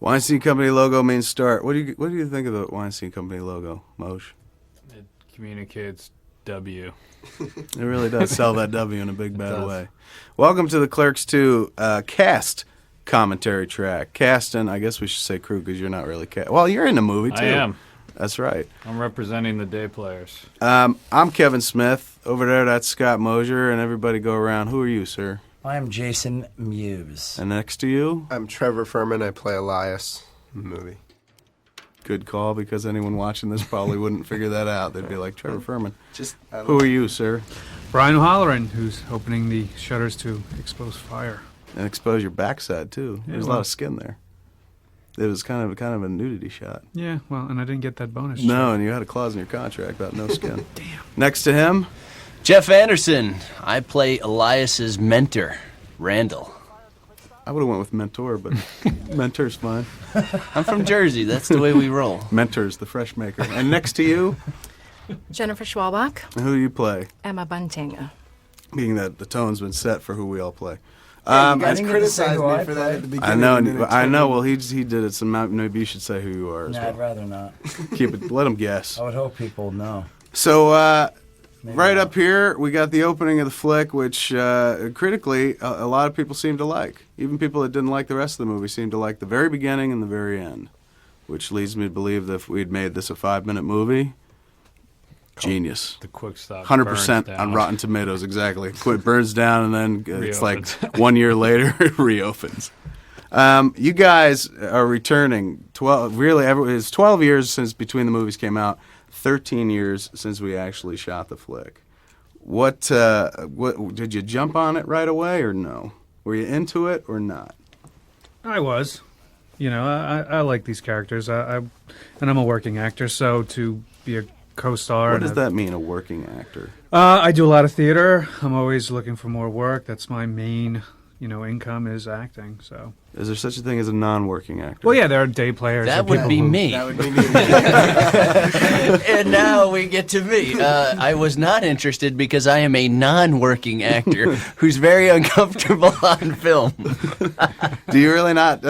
Weinstein Company logo means start. What do you think of the Weinstein Company logo, Moshe? It communicates W. It really does sell that W in a big bad way. Welcome to the Clerks 2 cast commentary track. Cast, and I guess we should say crew because you're not really cast. Well, you're in the movie too. I am. That's right. I'm representing the day players. I'm Kevin Smith. Over there, that's Scott Mosier, and everybody go around. Who are you, sir? I'm Jason Mewes. And next to you? I'm Trevor Furman. I play Elias in the movie. Good call, because anyone watching this probably wouldn't figure that out. They'd be like, Trevor Furman. Who are you, sir? Brian O'Halloran, who's opening the shutters to expose fire. And expose your backside, too. There's a lot of skin there. It was kind of a nudity shot. Yeah, well, and I didn't get that bonus. No, check. and you had a clause in your contract about no skin. Damn. Next to him? Jeff Anderson. I play Elias's mentor, Randall. I would have went with mentor, but mentor's fine. I'm from Jersey. That's the way we roll. Mentor's the fresh maker. And next to you? Jennifer Schwalbach. Who do you play? Emma Bunting. Being that the tone's been set for who we all play. You guys criticized me for that at the beginning. I know. Well, he did it. So maybe you should say who you are. I'd rather not. Keep it. Let him guess. I would hope people know. So Maybe right not. up here, we got the opening of the flick, which critically a lot of people seem to like. Even people that didn't like the rest of the movie seem to like the very beginning and the very end, which leads me to believe that if we'd made this a 5-minute movie, genius. The quick stop. 100% on Rotten Tomatoes, exactly. It burns down, and then it's like 1 year later, it reopens. You guys are returning. It's 12 years since between the movies came out. 13 years since we actually shot the flick. What did you jump on it right away or no? Were you into it or not? I was. You know, I like these characters. And I'm a working actor, so to be a co-star. What does that mean, a working actor? I do a lot of theater. I'm always looking for more work. That's my main, income is acting. So. Is there such a thing as a non-working actor? Well, yeah, there are day players. That would be me. That would be me. And now we get to me. I was not interested because I am a non-working actor who's very uncomfortable on film. Do you really not?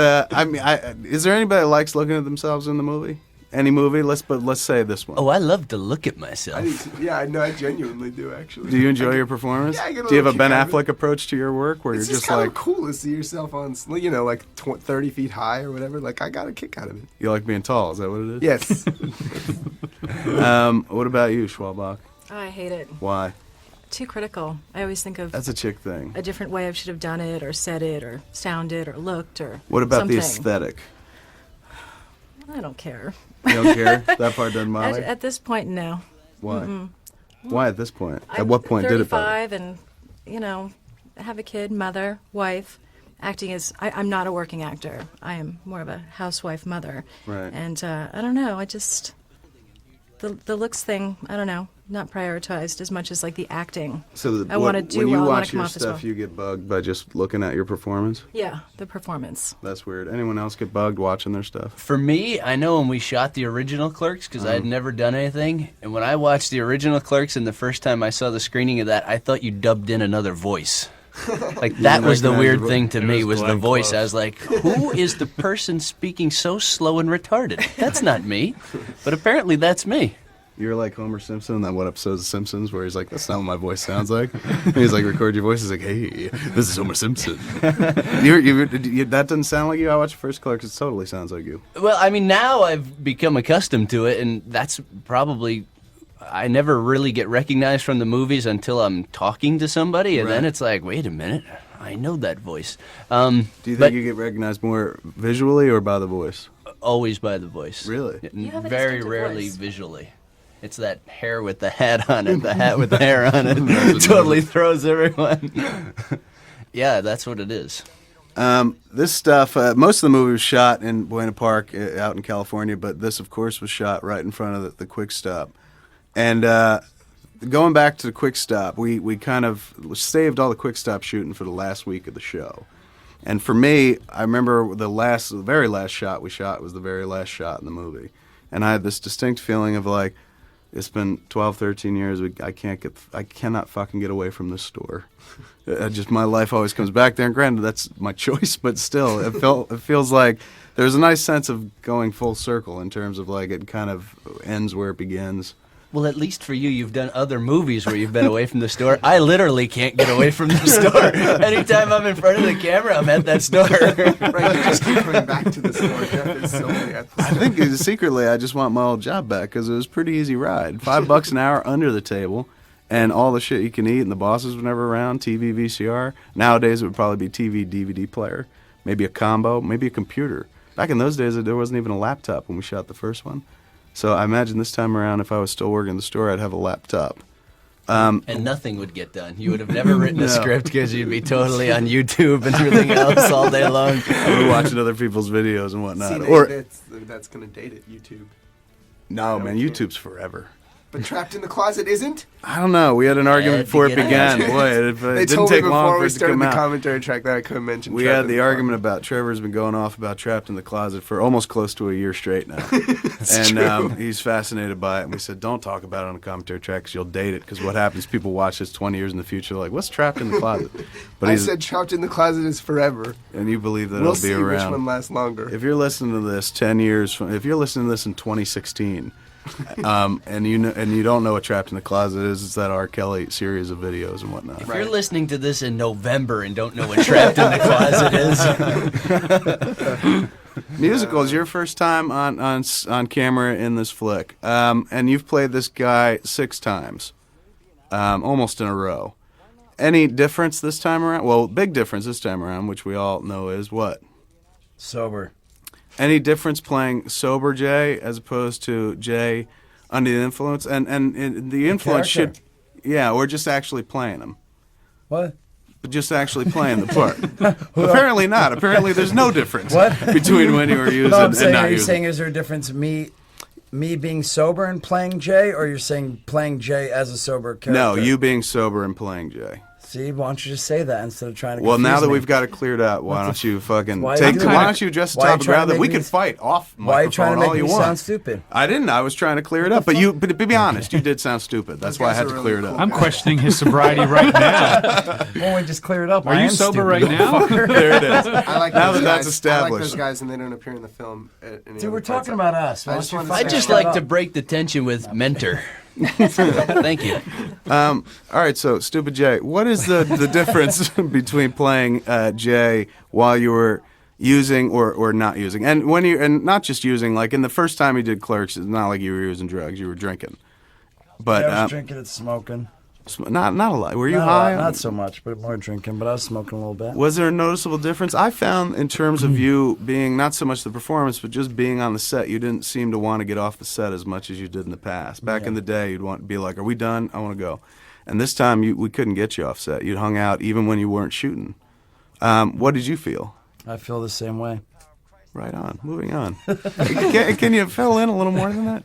Is there anybody that likes looking at themselves in the movie? Any movie? Let's say this one. Oh, I love to look at myself. I genuinely do, actually. Do you enjoy your performance? Yeah, I get a Do you have a little Ben kick out of Affleck approach to your work where It's you're just just kind like, of cool to see yourself on, 30 feet high or whatever. Like, I got a kick out of it. you like being tall? Is that what it is? Yes. What about you, Schwalbach? Oh, I hate it. Why? Too critical. I always think of That's a chick thing. a different way I should have done it or said it or sounded or looked or What about something. the aesthetic? I don't care. You don't care? That part doesn't bother you? At this point, no. Why? Mm-mm. Why at this point? At I'm what point did it bother? 35 and, have a kid, mother, wife. Acting is, I'm not a working actor. I am more of a housewife mother. Right. And I don't know, the looks thing, I don't know, not prioritized as much as like the acting. So I want to do when you well, I want watch to come your off as stuff, well. you get bugged by just looking at your performance? Yeah, the performance. That's weird. Anyone else get bugged watching their stuff? For me, I know when we shot the original Clerks, because I had never done anything, and when I watched the original Clerks and the first time I saw the screening of that, I thought you dubbed in another voice. Like, that was the weird thing to me, was the voice. I was like, who is the person speaking so slow and retarded? That's not me. But apparently that's me. You're like Homer Simpson in that one episode of The Simpsons where he's like, that's not what my voice sounds like. And he's like, record your voice. He's like, hey, this is Homer Simpson. That doesn't sound like you. I watched the first Clerks. It totally sounds like you. Well, I mean, now I've become accustomed to it, and that's probably... I never really get recognized from the movies until I'm talking to somebody, and then it's like, wait a minute, I know that voice. Do you think you get recognized more visually or by the voice? Always by the voice. Really? You have a Very distinctive rarely voice. visually. It's that hair with the hat on it, the hat with the hair on it. Totally throws everyone. Yeah, that's what it is. This stuff, most of the movie was shot in Buena Park out in California, but this, of course, was shot right in front of the Quick Stop. And going back to the Quick Stop, we kind of saved all the Quick Stop shooting for the last week of the show. And for me, I remember the very last shot we shot was the very last shot in the movie. And I had this distinct feeling of like, It's been 12, 13 years. I cannot fucking get away from this store. My life always comes back there. And granted, that's my choice, but still, it feels like there's a nice sense of going full circle in terms of like it kind of ends where it begins. Well, at least for you, you've done other movies where you've been away from the store. I literally can't get away from the store. Anytime I'm in front of the camera, I'm at that store. Right, you just keep coming back to the store. Jeff is so many at the I think secretly I just want my old job back because it was a pretty easy ride. $5 an hour under the table, and all the shit you can eat, and the bosses were never around. TV, VCR. Nowadays it would probably be TV, DVD player, maybe a combo, maybe a computer. Back in those days, there wasn't even a laptop when we shot the first one. So I imagine this time around, if I was still working in the store, I'd have a laptop. And nothing would get done. You would have never written a script because you'd be totally on YouTube and everything else all day long. We're watching other people's videos and whatnot. See, that's going to date it, YouTube. No, man, YouTube's forever. But Trapped in the Closet isn't? I don't know. We had an argument before it began. Boy, it They didn't told me take long before for we it to started come the out. commentary track that I couldn't mention We Trapped had in the Closet. argument about Trevor's been going off about Trapped in the Closet for almost close to a year straight now. He's fascinated by it. And we said, don't talk about it on the commentary track because you'll date it. Because what happens, people watch this 20 years in the future, like, what's Trapped in the Closet? But I said Trapped in the Closet is forever. and you believe that We'll it'll see be around. which one lasts longer. If you're listening to this 10 years from, if you're listening to this in 2016, and you don't know what Trapped in the Closet is, it's that R. Kelly series of videos and whatnot. If you're listening to this in November and don't know what Trapped in the Closet is, Musicals, your first time on camera in this flick, and you've played this guy 6 times, almost in a row. Any difference this time around? Well, big difference this time around, which we all know is what? Sober. Any difference playing sober Jay as opposed to Jay under the influence? And the influence should, or just actually playing him. What? But just actually playing the part. Apparently not. Apparently there's no difference between when you were using No, I'm and saying, not are you using. saying is there a difference me being sober and playing Jay, or you're saying playing Jay as a sober character? No, you being sober and playing Jay. See, why don't you just say that instead of trying to Well, now confuse that me? we've got it cleared out, why don't you fucking Why take? you doing Why that? don't you address the Why you topic trying to rather? make We me- could fight off Why are you trying microphone to all make you me want. sound stupid? I didn't. I was trying to clear it up, but but to be honest, you did sound stupid. That's why I guys had are to really clear it cool up. I'm questioning his sobriety right now. Well, we just cleared it up. Are I you am sober stupid, right now? There it is. I like Now those that that's guys. I like established. those guys, and they don't appear in the film. Dude, we're talking about us. Why I don't just you wanted to fucking I'd just shut like up? to break the tension with Mentor. Thank you. All right, so Stupid Jay, what is the difference between playing Jay while you were using or not using, and when you and not just using, like in the first time you did Clerks, it's not like you were using drugs, you were drinking, but I was drinking and smoking. not a lot. Were you Not a high? lot, not so much, but more drinking. But I was smoking a little bit. Was there a noticeable difference? I found in terms of you being not so much the performance, but just being on the set, you didn't seem to want to get off the set as much as you did in the past. Back in the day, you'd want to be like, "Are we done? I want to go." And this time, we couldn't get you off set. You'd hung out even when you weren't shooting. What did you feel? I feel the same way. Right on. Moving on. Can you fill in a little more than that?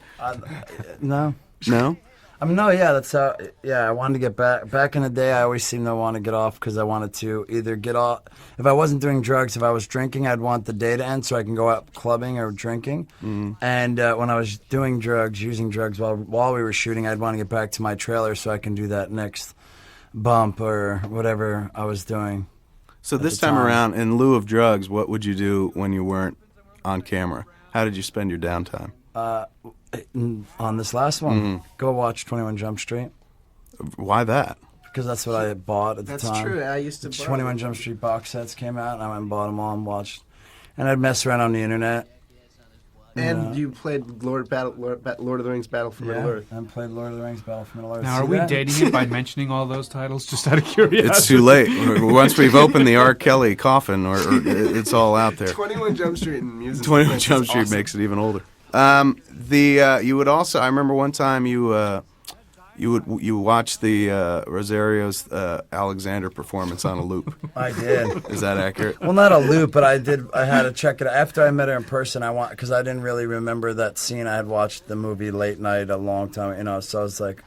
No. No? I mean, no, yeah, that's how. Yeah, I wanted to get back. Back in the day, I always seemed to want to get off because I wanted to either get off. If I wasn't doing drugs, if I was drinking, I'd want the day to end so I can go out clubbing or drinking. And when I was doing drugs, using drugs while we were shooting, I'd want to get back to my trailer so I can do that next bump or whatever I was doing. So this the time time. around, in lieu of drugs, what would you do when you weren't on camera? How did you spend your downtime? On this last one, go watch 21 Jump Street Why that? because that's what I bought at the That's time. true. I used to. 21 Jump Street box sets came out, and I went and bought them all and watched. And I'd mess around on the internet. And you played Lord of the Rings Battle for Middle Earth. And played Lord of the Rings Battle for Middle Earth. Now, See are we that? dating it by mentioning all those titles just out of curiosity? It's too late. Once we've opened the R. Kelly coffin, or it's all out there. 21 Jump Street and music. 21 Jump Street makes it even older. You would also. I remember one time you watched the Rosario's Alexander performance on a loop. I did. Is that accurate? Well, not a loop, but I did. I had to check it out. After I met her in person, because I didn't really remember that scene. I had watched the movie late night a long time, so I was like,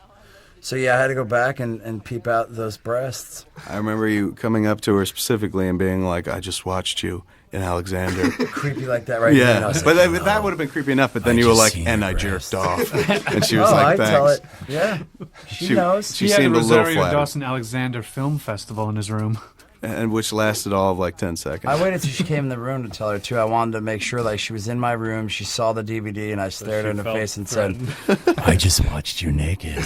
so yeah, I had to go back and peep out those breasts. I remember you coming up to her specifically and being like, "I just watched you in Alexander. Creepy like that, right? Yeah, And I was but like, that would have been creepy enough. But then I you were just like, seen and your I breast. jerked off, and she was oh, like, I tell thanks. it. Yeah, she knows. She He had a seemed a little Rosario flattered, Dawson Alexander Film Festival in his room. and which lasted all of like 10 seconds. I waited till she came in the room to tell her too. I wanted to make sure like she was in my room. She saw the DVD, and I stared her in the face and said, "I just watched you naked."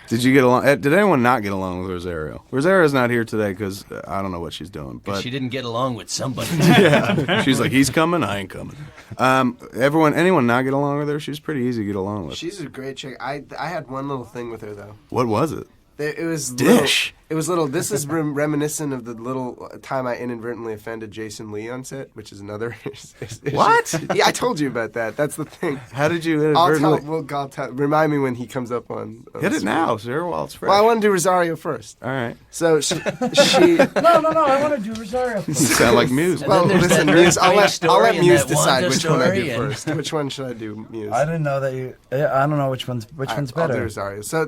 Did you get along? Did anyone not get along with Rosario? Rosario's not here today because I don't know what she's doing. But She didn't get along with somebody. yeah, she's like, he's coming, I ain't coming. Anyone not get along with her? She's pretty easy to get along with. She's a great chick. I had one little thing with her though. What was it? It was Dish. Little, it was little. This is reminiscent of the little time I inadvertently offended Jason Lee on set, which is another. What? Yeah, I told you about that. That's the thing. How did you I'll inadvertently? tell. Remind me when he comes up on. Hit it now, sir, while it's fresh. Well, I want to do Rosario first. All right. So she No. I want to do Rosario. You sound like music. And then there's listen, that Muse. strange I'll story let and Muse that decide Wanda which one I story do and- first. Which one should I do, Muse? I didn't know that you. Yeah, I don't know which one's I'll do better. Rosario. So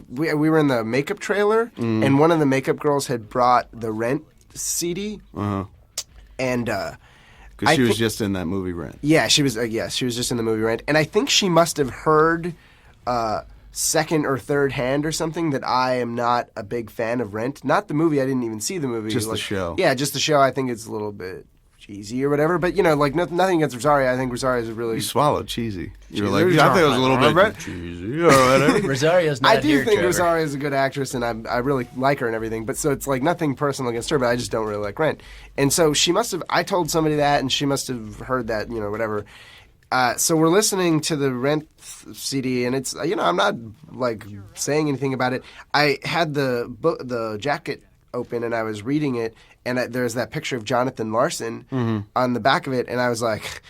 we were in the makeup trailer, and one of the makeup girls had brought the Rent CD, and Because she was just in that movie Rent. yeah, she was just in the movie Rent, and I think she must have heard second or third hand or something that I am not a big fan of Rent. Not the movie. I didn't even see the movie. Just the show. Yeah, just the show. I think it's a little bit cheesy or whatever. But like nothing against Rosario. I think Rosario is a really. You swallowed cheesy. You were Cheesy. like, I think it was a little bit cheesy or whatever. Rosario's not I do here, think Trevor. Rosario is a good actress, and I really like her and everything. But so it's like nothing personal against her, but I just don't really like Rent. And so she must have. I told somebody that, and she must have heard that, whatever. So we're listening to the Rent CD, and it's I'm not like saying anything about it. I had the jacket open, and I was reading it, and there's that picture of Jonathan Larson on the back of it, and I was like,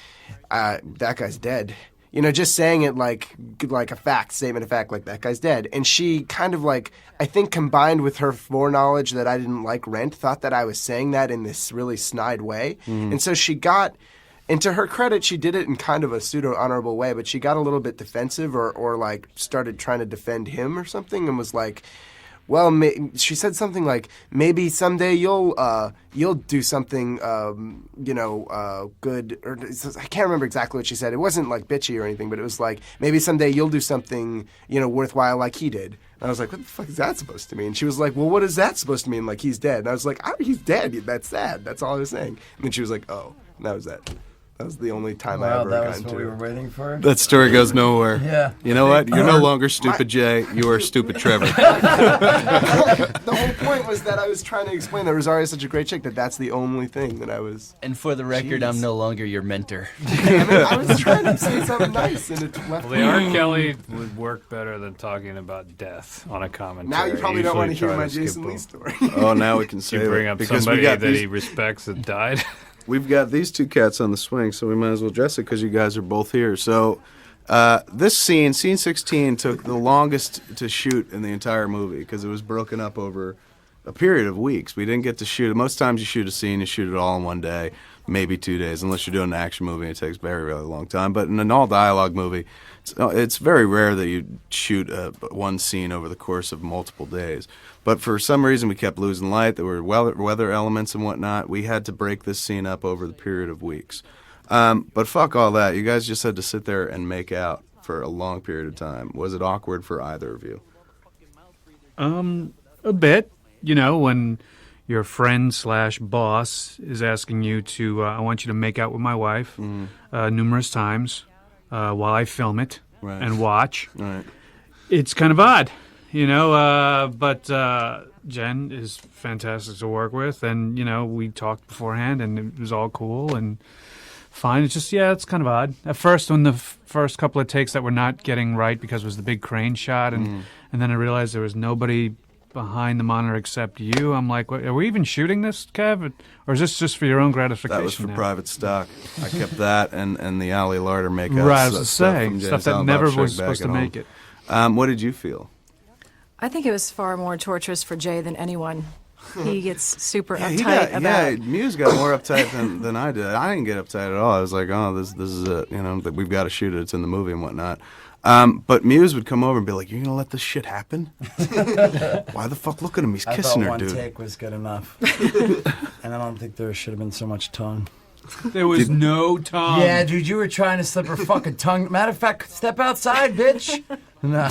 that guy's dead. Just saying it like a statement of fact, like that guy's dead. And she kind of like, I think combined with her foreknowledge that I didn't like Rent, thought that I was saying that in this really snide way. And so she got, and to her credit, she did it in kind of a pseudo-honorable way, but she got a little bit defensive or like started trying to defend him or something and was like, well, she said something like, maybe someday you'll do something, good. Or I can't remember exactly what she said. It wasn't like bitchy or anything, but it was like, maybe someday you'll do something, worthwhile like he did. And I was like, what the fuck is that supposed to mean? And she was like, well, what is that supposed to mean? Like, he's dead. And I was like, he's dead. That's sad. That's all I was saying. And then she was like, oh, and that was that. That was the only time I Wow, Oh, ever that got was into what we it. were waiting for. That story goes nowhere. Yeah. You know what? You're no longer stupid Jay. You are stupid Trevor. The whole point was that I was trying to explain that Rosario is such a great chick that that's the only thing that I was. And for the record, Jeez. I'm no longer your mentor. I was trying to say something nice, and it left. Well, the R. Kelly would work better than talking about death on a commentary. Now you probably don't want to Usually hear try my skip Jason Lee them. story. Oh, now we can say You bring it. up Because somebody we got that these, he respects that died. we've got these two cats on the swing, so we might as well address it because you guys are both here. So this scene 16, took the longest to shoot in the entire movie because it was broken up over a period of weeks. We didn't get to shoot it. Most times you shoot a scene, you shoot it all in one day, maybe 2 days, unless you're doing an action movie. It takes very, very long time. But in an all-dialogue movie, it's very rare that you shoot one scene over the course of multiple days. But for some reason, we kept losing light. There were weather elements and whatnot. We had to break this scene up over the period of weeks. But fuck all that. You guys just had to sit there and make out for a long period of time. Was it awkward for either of you? A bit. When your friend / boss is asking you to, I want you to make out with my wife numerous times while I film it Right. and watch. Right. It's kind of odd, but Jen is fantastic to work with, and, we talked beforehand, and it was all cool and fine. It's just, it's kind of odd. At first, when the first couple of takes that were not getting right because it was the big crane shot, and then I realized there was nobody behind the monitor except you, I'm like, what, are we even shooting this, Kev? Or is this just for your own gratification? That was for now? private stock. I kept that and the Ali Larder makeup. Right, I was to say, from stuff James that Allen never Bob was Shug supposed back to at make home. it. What did you feel? I think it was far more torturous for Jay than anyone. He gets super Yeah, uptight about. Muse got more uptight than I did. I didn't get uptight at all. I was like, oh, this is it. We've got to shoot it. It's in the movie and whatnot. But Muse would come over and be like, "You're gonna let this shit happen? Why the fuck look at him? He's I kissing thought her, one dude." take was good enough. And I don't think there should have been so much tongue. There was no tongue. Yeah, dude, you were trying to slip her fucking tongue. Matter of fact, step outside, bitch. No.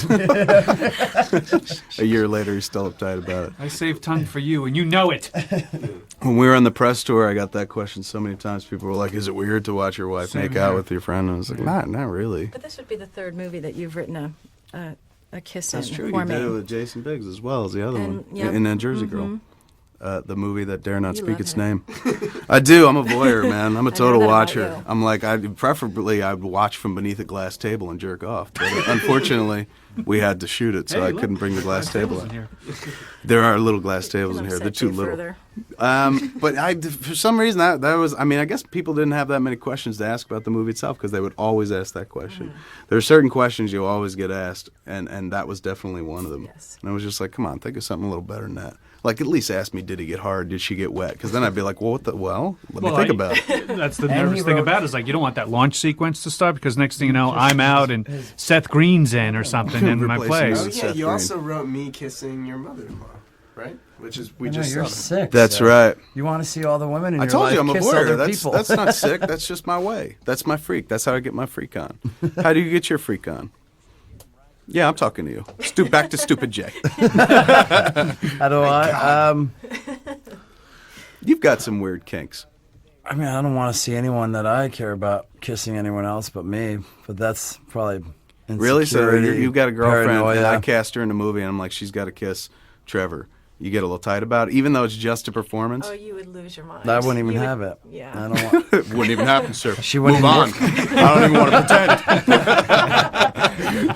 A year later, he's still uptight about it. I saved tongue for you, and you know it. When we were on the press tour, I got that question so many times. People were like, "Is it weird to watch your wife Same make out here. with your friend?" And I was like, "Not really." But this would be the third movie that you've written a kiss That's in true. for You me. did it with Jason Biggs as well as the other And- one, yep. in Jersey Girl. The movie that dare not You speak love its it. name. I do. I'm a voyeur, man. I'm a know total that about watcher. you. I'm like, preferably I'd watch from beneath a glass table and jerk off. But unfortunately, we had to shoot it, so Hey, I look. couldn't bring the glass table in in. here. There are little glass tables in Can here. They're upset too you little. further. But for some reason, that was. I mean, I guess people didn't have that many questions to ask about the movie itself because they would always ask that question. There are certain questions you always get asked, and that was definitely one of them. Yes. And I was just like, come on, think of something a little better than that. Like, at least ask me, did he get hard? Did she get wet? Because then I'd be like, well, let me think about it. That's the And nervous he thing wrote- about it, is like you don't want that launch sequence to start because next thing you know, I'm out and Seth Green's in or something in my Replacing place. Oh with yeah, Seth you Green. also wrote me kissing your mother-in-law, right? Which is we No, just you're saw. sick. That's Seth. right. You want to see all the women in I your told life you I'm a kiss voyeur. other That's people. that's not sick. That's just my way. That's my freak. That's how I get my freak on. How do you get your freak on? Yeah, I'm talking to you. Back to Stupid Jay. How do I? You've got some weird kinks. I mean, I don't want to see anyone that I care about kissing anyone else but me. But that's probably Really? So insecurity, you've got a girlfriend, paranoia. and I cast her in a movie, and I'm like, she's got to kiss Trevor. You get a little tight about it, even though it's just a performance. Oh, you would lose your mind. I wouldn't even You would- have it. Yeah. I don't want. It wouldn't even happen, sir. She wouldn't Move on. even- I don't even want to pretend.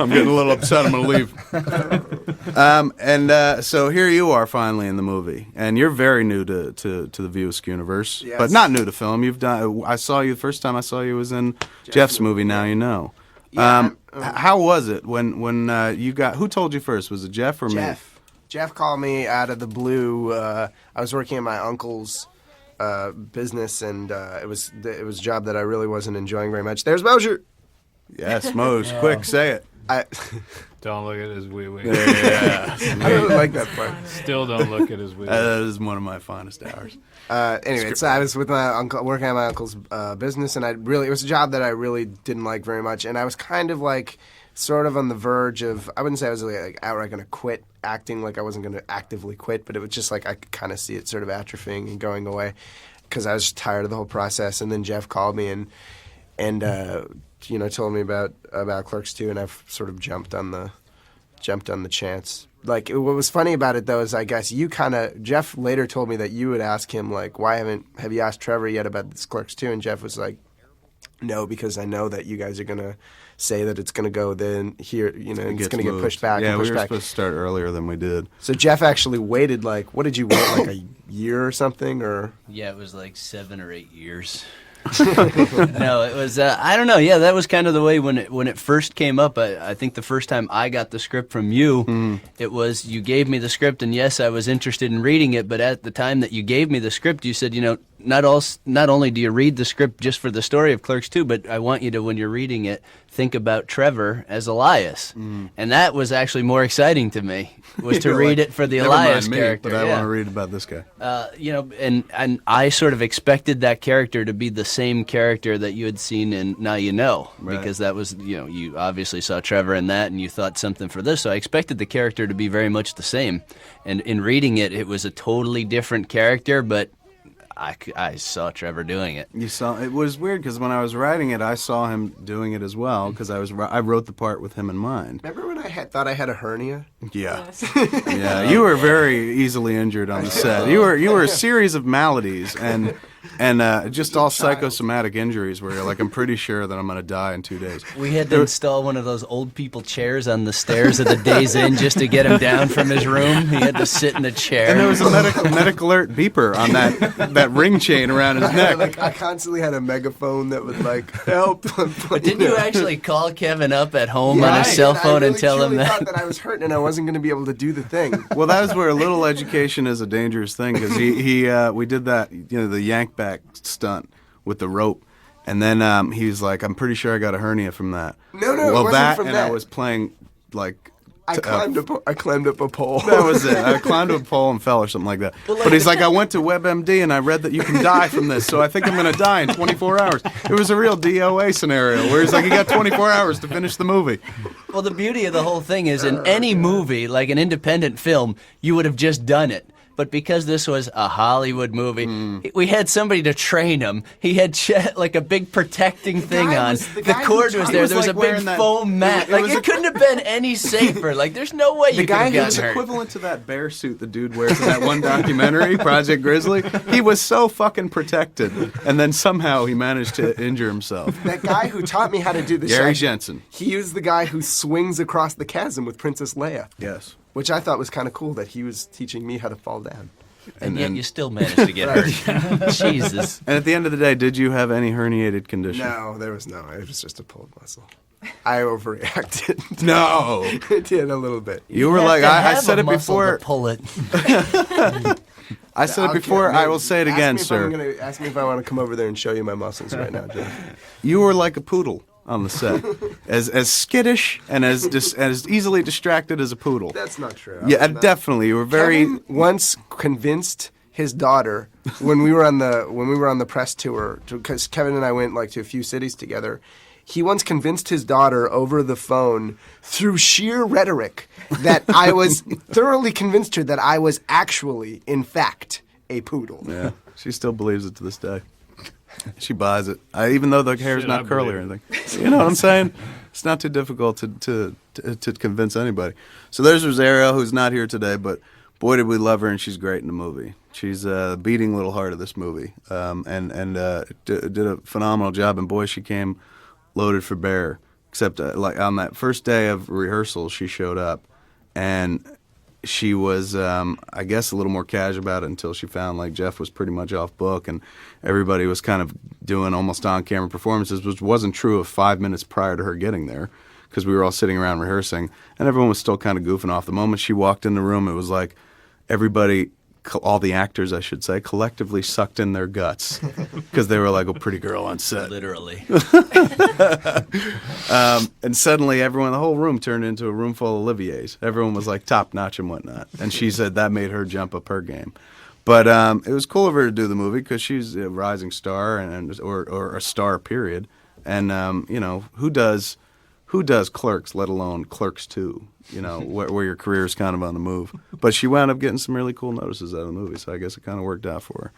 I'm getting a little upset. I'm going to leave. So here you are finally in the movie, and you're very new to the View Askew universe, Yes. but not new to film. You've done. I saw you the first time I saw you was in Jeff's movie. Now you know. Yeah, How was it when you got? Who told you first? Was it Jeff or me? Jeff called me out of the blue. I was working at my uncle's business, and it was a job that I really wasn't enjoying very much. There's Mosher. Yes, Mose. Quick, say it. I Don't look at his wee wee. Yeah. I really like that part. Still don't look at his wee wee. That is one of my finest hours. Anyway, so I was with my uncle, working at my uncle's business, and it was a job that I really didn't like very much, and I was kind of like, sort of on the verge of, I wouldn't say I was like outright going to quit acting, like I wasn't going to actively quit, but it was just like I could kind of see it sort of atrophying and going away, because I was just tired of the whole process. And then Jeff called me and told me about Clerks 2, and I've sort of jumped on the chance. Like, what was funny about it, though, is I guess Jeff later told me that you would ask him, like, have you asked Trevor yet about this Clerks 2? And Jeff was like, no, because I know that you guys are going to say that it's going to go then here, and it's going to get pushed back Yeah, and we pushed were back. supposed to start earlier than we did. So Jeff actually waited, like, what did you wait, like a year or something, or? Yeah, it was like 7 or 8 years. No, it was. I don't know. Yeah, that was kind of the way when it first came up. I think the first time I got the script from you, it was you gave me the script, and yes, I was interested in reading it. But at the time that you gave me the script, you said, not only do you read the script just for the story of Clerks 2, but I want you to, when you're reading it, think about Trevor as Elias, and that was actually more exciting to me. Was to You're read like, it for the "Never Elias mind me, character. but I yeah. want to read about this guy. And I sort of expected that character to be the same character that you had seen in Now You Know, Right. because that was, you obviously saw Trevor in that, and you thought something for this. So I expected the character to be very much the same. And in reading it, it was a totally different character, but I saw Trevor doing it. You saw it was weird because when I was writing it, I saw him doing it as well because I wrote the part with him in mind. Remember when I thought I had a hernia? Yeah, Yes. yeah. You were very easily injured on the set. You were a series of maladies and just all psychosomatic injuries where you're like, I'm pretty sure that I'm going to die in 2 days. We had to install one of those old people chairs on the stairs of the Days Inn just to get him down from his room. He had to sit in a chair. And there was a medic alert beeper on that ring chain around his neck. I constantly had a megaphone that would like help. But didn't you actually call Kevin up at home on Yeah, his cell I phone really and tell him truly that? thought that I was hurt and I wasn't going to be able to do the thing. Well, that was where a little education is a dangerous thing because we did that, the yank back stunt with the rope. And then he was like, I'm pretty sure I got a hernia from that. No, it well, wasn't that from and that. I was playing like. I climbed up a pole. That was it. I climbed up a pole and fell or something like that. But he's like, I went to WebMD and I read that you can die from this, so I think I'm going to die in 24 hours. It was a real DOA scenario where he's like, you got 24 hours to finish the movie. Well, the beauty of the whole thing is in any movie, like an independent film, you would have just done it. But because this was a Hollywood movie, we had somebody to train him. He had like a big protecting thing on. The cord was there. There was a big foam mat. Like it couldn't have been any safer. Like there's no way you could have It was gotten hurt. equivalent to that bear suit the dude wears in that one documentary, Project Grizzly. He was so fucking protected, and then somehow he managed to injure himself. That guy who taught me how to do the Gary shot, Jensen. he was the guy who swings across the chasm with Princess Leia. Yes. Which I thought was kind of cool that he was teaching me how to fall down. And yet you still managed to get hurt. Jesus. And at the end of the day, did you have any herniated condition? No, there was no. It was just a pulled muscle. I overreacted. No. It did a little bit. You were like, I said it before. Pull it. I said it before. I will say it again, sir. Ask me if I want to come over there and show you my muscles right now, Jeff. You were like a poodle on the set, as skittish and as easily distracted as a poodle. That's not true. Yeah, definitely. You were very. Kevin once convinced his daughter when we were on the press tour, because Kevin and I went like to a few cities together. He once convinced his daughter over the phone through sheer rhetoric that I was thoroughly convinced her that I was actually, in fact, a poodle. Yeah, she still believes it to this day. She buys it, even though the hair's not curly or anything. You know what I'm saying? It's not too difficult to convince anybody. So there's Rosario, who's not here today, but boy, did we love her, and she's great in the movie. She's the beating little heart of this movie, and did a phenomenal job. And boy, she came loaded for bear. Except like on that first day of rehearsal, she showed up, and she was, I guess, a little more casual about it until she found like Jeff was pretty much off book, and everybody was kind of doing almost on-camera performances, which wasn't true of 5 minutes prior to her getting there, because we were all sitting around rehearsing, and everyone was still kind of goofing off. The moment she walked in the room, it was like everybody, all the actors, I should say, collectively sucked in their guts because they were like a pretty girl on set. Literally. And suddenly everyone, the whole room turned into a room full of Olivier's. Everyone was like top notch and whatnot. And she said that made her jump up her game. But it was cool of her to do the movie because she's a rising star or a star, period. And, you know, who does Clerks, let alone Clerks 2? You know, where your career is kind of on the move. But she wound up getting some really cool notices out of the movie, so I guess it kind of worked out for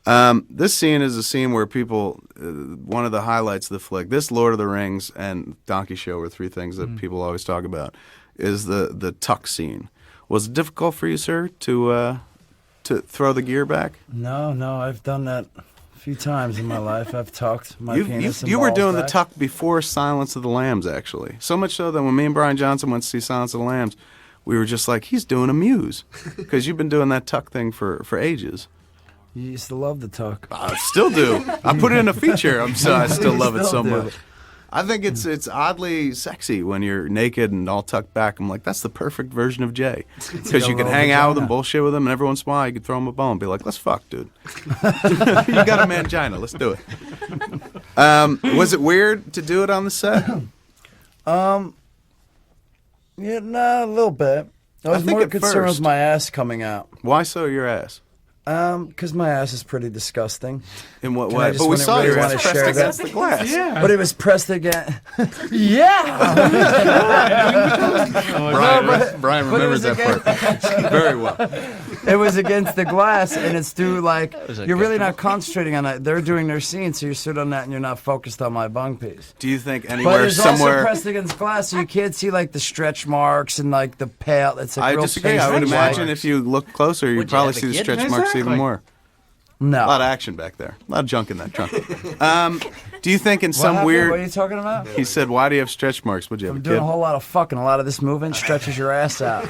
her. This scene is a scene where people, one of the highlights of the flick, this Lord of the Rings and Donkey Show are three things that people always talk about, is the tuck scene. Was it difficult for you, sir, to throw the gear back? No, I've done that a few times in my life. I've tucked my penis and You were balls doing back. the tuck before Silence of the Lambs, actually. So much so that when me and Brian Johnson went to see Silence of the Lambs, we were just like, he's doing a Muse. Because you've been doing that tuck thing for ages. You used to love the tuck. I still do. I put it in a feature. I still love it so Still do. much. I think it's oddly sexy when you're naked and all tucked back. I'm like, that's the perfect version of Jay. Because you can hang out with him, bullshit with him, and every once in a while you can throw him a bone and be like, let's fuck, dude. You got a mangina. Let's do it. Was it weird to do it on the set? Yeah, a little bit. I was think more at concerned first- with my ass coming out. Why so your ass? Because my ass is pretty disgusting. In what And I way? just But we wouldn't saw really your wanna ass share pressed that. against the glass. Yeah. But it was pressed again. Brian but it remembers was that part very well. It was against the glass, and it's through like was you're really not concentrating on it. They're doing their scene, so you sit on that, and you're not focused on my bung piece. Do you think But anywhere, it's also somewhere... pressed against glass, so you can't see like the stretch marks and like the pale. It's like I real disagree. I would pasty imagine white. if you look closer, you'd Would you probably have a see the kid? stretch marks even Exactly. more. No. A lot of action back there. A lot of junk in that trunk. Do you think in What some happened? weird... What are you talking about? He said, why do you have stretch marks? Would you have I'm a doing kid? a whole lot of fucking. A lot of this movement stretches your ass out.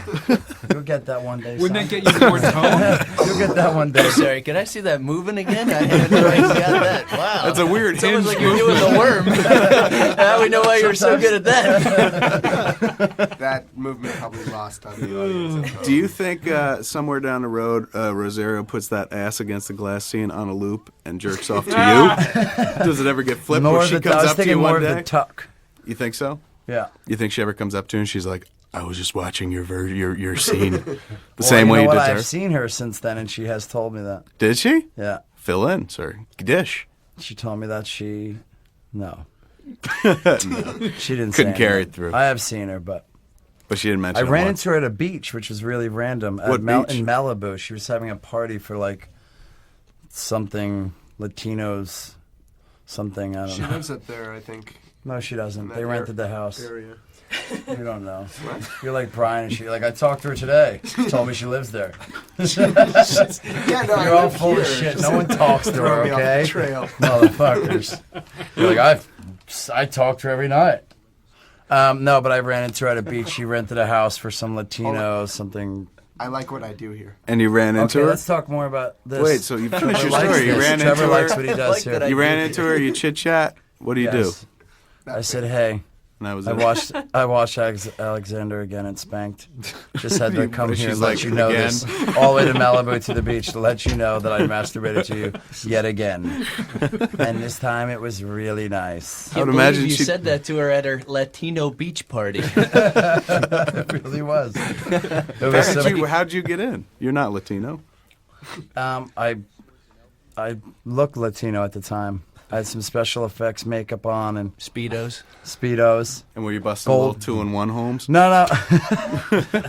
You'll get that one day. Wouldn't son. that get you more tone? You'll get that one day. Sorry, can I see that moving again? I haven't quite got that. Wow. That's a weird It's almost hinge like you're doing the worm. Now we know why you're so good at that. That movement probably lost on the audience. Do you think somewhere down the road, Rosario puts that ass against the glass scene on a loop and jerks off to you? Does it ever get it flip More where of she the, comes I was up to thinking you more one of day? the tuck. You think so? Yeah. You think she ever comes up to you and she's like, I was just watching your scene. The Well, same way know you what? did to her. I've seen her since then, and she has told me that. Did she? Yeah. Fill in, sir. Dish. She told me that she... No. No. She didn't Couldn't say carry anything. it through. I have seen her, but... But she didn't mention I it ran once. into her at a beach, which was really random. What beach? In Malibu. She was having a party for, like, something, Latinos, something, I don't She know. lives up there, I think. No, she doesn't. in that They rented the house. area. You don't know. You're like Brian, and she, like, I talked to her today. She told me she lives there. Yeah, no, I You're all live full here. of shit. Just No one talks to throw her, me off the okay? trail. Motherfuckers. You're like, I talk to her every night. No, but I ran into her at a beach. She rented a house for some Latino, something. I like what I do here. And you ran into Okay, her? let's talk more about this. Wait, so you finished your Trevor likes story. You this. ran Trevor into likes her. what he does here. You ran into her, you chit-chat. What do you do? Yes. I said, hey. And that was I it. watched Alexander again and spanked. Just had to come She's here and like, let you know again? this. All the way to Malibu to the beach to let you know that I masturbated to you yet again. And this time it was really nice. I would Can't imagine believe you she- said that to her at her Latino beach party. It really was. It was so, How'd you get in? You're not Latino. I looked Latino at the time. I had some special effects makeup on and Speedos. Speedos. And were you busting Gold. little 2-in-1 homes? No.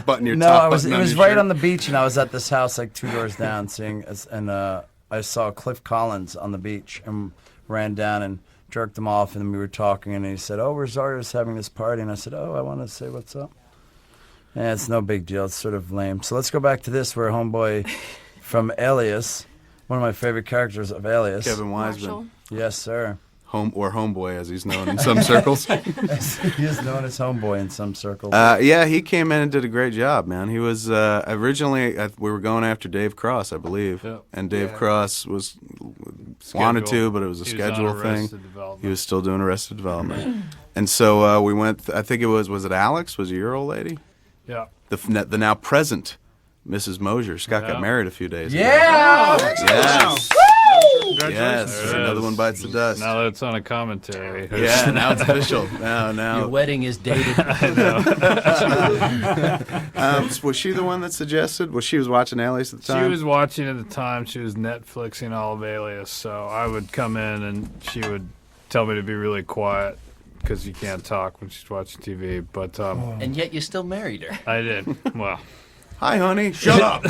Button your No, top it was button on your right shirt? on the beach, and I was at this house like 2 doors down, and I saw Cliff Collins on the beach, and ran down and jerked him off, and we were talking, and he said, "Oh, Rosario's having this party," and I said, "Oh, I want to say what's up." Yeah, it's no big deal. It's sort of lame. So let's go back to this, where homeboy from Alias, one of my favorite characters of Alias. Kevin Marshall. Wiseman. Yes, sir. Homeboy, as he's known in some circles. He is known as homeboy in some circles. Yeah, he came in and did a great job, man. He was originally we were going after Dave Cross, I believe, Yep. and Dave Yeah. Cross wanted to, Schedule. but it was a He was on schedule thing. Arrested Development. He was still doing Arrested Development, and so we went. I think it was it Alex? Was it your old lady? Yeah. The now present Mrs. Mosier. Scott got Yeah. married a few days ago. yeah! Yes. Congratulations. Yes. There it Another is. one bites the dust. Now that it's on a commentary. Yeah, now it's official. Your Now. wedding is dated. Was she the one that suggested? Was she watching Alias at the She time? was watching at the time. She was Netflixing all of Alias, so I would come in and she would tell me to be really quiet because you can't talk when she's watching TV. But And yet you still married her. I did. Well, Hi, honey. Shut up.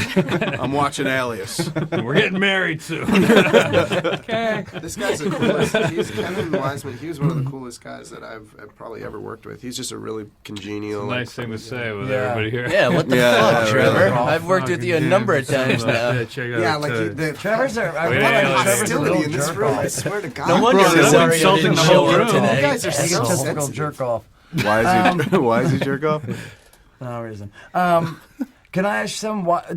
I'm watching Alias. we're getting married soon. This guy's the coolest. He's Kevin Wiseman. He was one of the coolest guys that I've probably ever worked with. He's just a really congenial. Nice thing to say with Yeah. everybody here. Yeah, what the Yeah, fuck, yeah, Trevor? really. I've worked with you a number of times now. Yeah, check out Yeah, the- like the Trevor's a, I Wait, feel like yeah, Trevor's a hostility little in this jerk room. I off. swear to God. No wonder Bro, Rosario insulting didn't the show whole up room. today. You guys are He's so a typical sensitive. jerk off. Why is he jerk off? No reason. Can I ask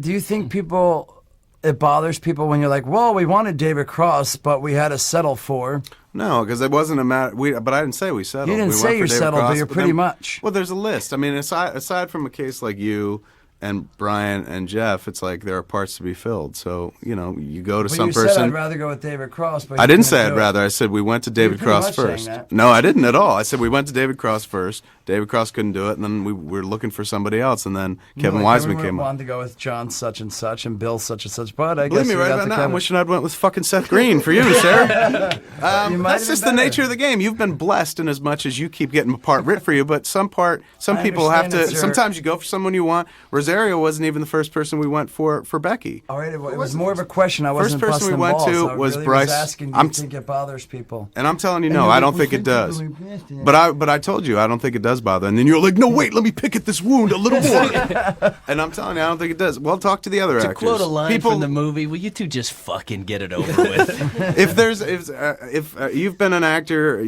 do you think it bothers people when you're like, well, we wanted David Cross, but we had to settle for. No, because it wasn't a matter. But I didn't say we settled. You didn't We say went for you David settled, but Cross, you're pretty then- much. Well, there's a list. I mean, aside from a case like you and Brian and Jeff, it's like there are parts to be filled. So you go to But some you person. said I'd rather go with David Cross, but I you didn't couldn't say I'd do it. rather. I said we went to David pretty Cross much saying first. that. No, I didn't at all. I said we went to David Cross first. David Cross couldn't do it, and then we were looking for somebody else, and then Kevin Like, Wiseman we came up. wanted to go with John such and such and Bill such and such, but I Believe guess me, we right got about to now, I'm Kevin. wishing I'd went with fucking Seth Green for you, sir. You might have That's been just the better. nature of the game. You've been blessed in as much as you keep getting a part ripped for you, but some people have understand to. it's your- Sometimes you go for someone you want. Rosario wasn't even the first person we went for Becky. All right, it was more of a question. I wasn't person we busting went balls. to I was really Bryce. Was asking, do I'm you think it bothers people? And I'm telling you, And no, you're I like, don't "We think it think does. people are pissed, yeah." But I told you, I don't think it does bother. And then you're like, no, wait, let me pick at this wound a little more. And I'm telling you, I don't think it does. Well, talk to the other To actors. quote a line People, from the movie, will you two just fucking get it over with? if you've been an actor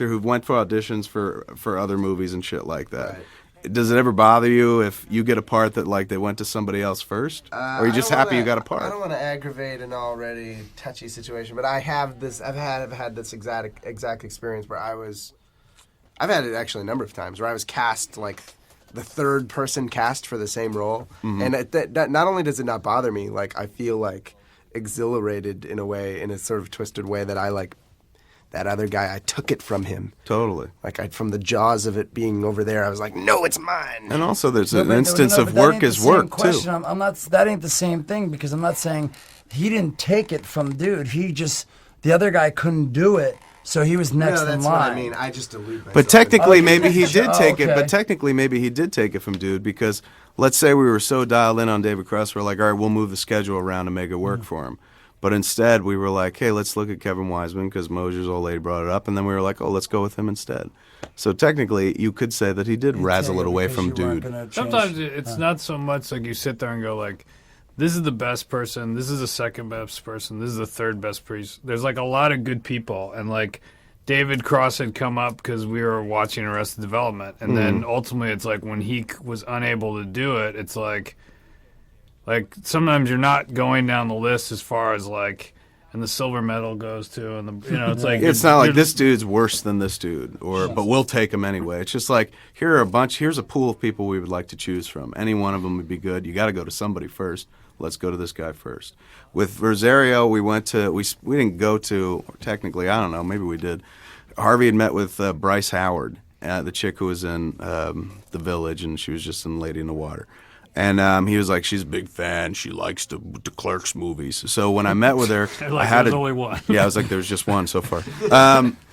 who went for auditions for other movies and shit like that. Right. Does it ever bother you if you get a part that like they went to somebody else first, or are you just happy you got a part? I don't want to aggravate an already touchy situation, but I have this. I've had this exact experience where I've had it actually a number of times where I was cast like the third person cast for the same role, and that not only does it not bother me, like I feel like exhilarated in a way, in a sort of twisted way that I like. that other guy, I took it from him. Totally. Like from the jaws of it being over there, I was like, no, it's mine. And also, there's an instance of work is work too. I'm not. That ain't the same thing because I'm not saying he didn't take it from dude. He just the other guy couldn't do it, so he was next in line. That's what I mean. I just delude myself. But technically, Okay. maybe he did take it. Okay. But technically, maybe he did take it from dude because let's say we were so dialed in on David Cross, we're like, all right, we'll move the schedule around to make it work for him. But instead, we were like, hey, let's look at Kevin Wiseman because Mosier's old lady brought it up, and then we were like, oh, let's go with him instead. So technically, you could say that he did razzle it away from dude. Sometimes it's not so much like you sit there and go like, this is the best person, this is the second best person, this is the third best priest. There's like a lot of good people, and like David Cross had come up because we were watching Arrested Development, and then ultimately it's like when he was unable to do it, it's like sometimes you're not going down the list as far as like, and the silver medal goes to, and the it's like It's not like this dude's worse than this dude, but we'll take him anyway. It's just like here's a pool of people we would like to choose from. Any one of them would be good. You got to go to somebody first. Let's go to this guy first. With Rosario, we didn't go to, or technically, I don't know, maybe we did. Harvey had met with Bryce Howard, the chick who was in The Village, and she was just in Lady in the Water. And he was like, she's a big fan. She likes the Clerks movies. So when I met with her, like, I had there's only one. Yeah, I was like, there's just one so far.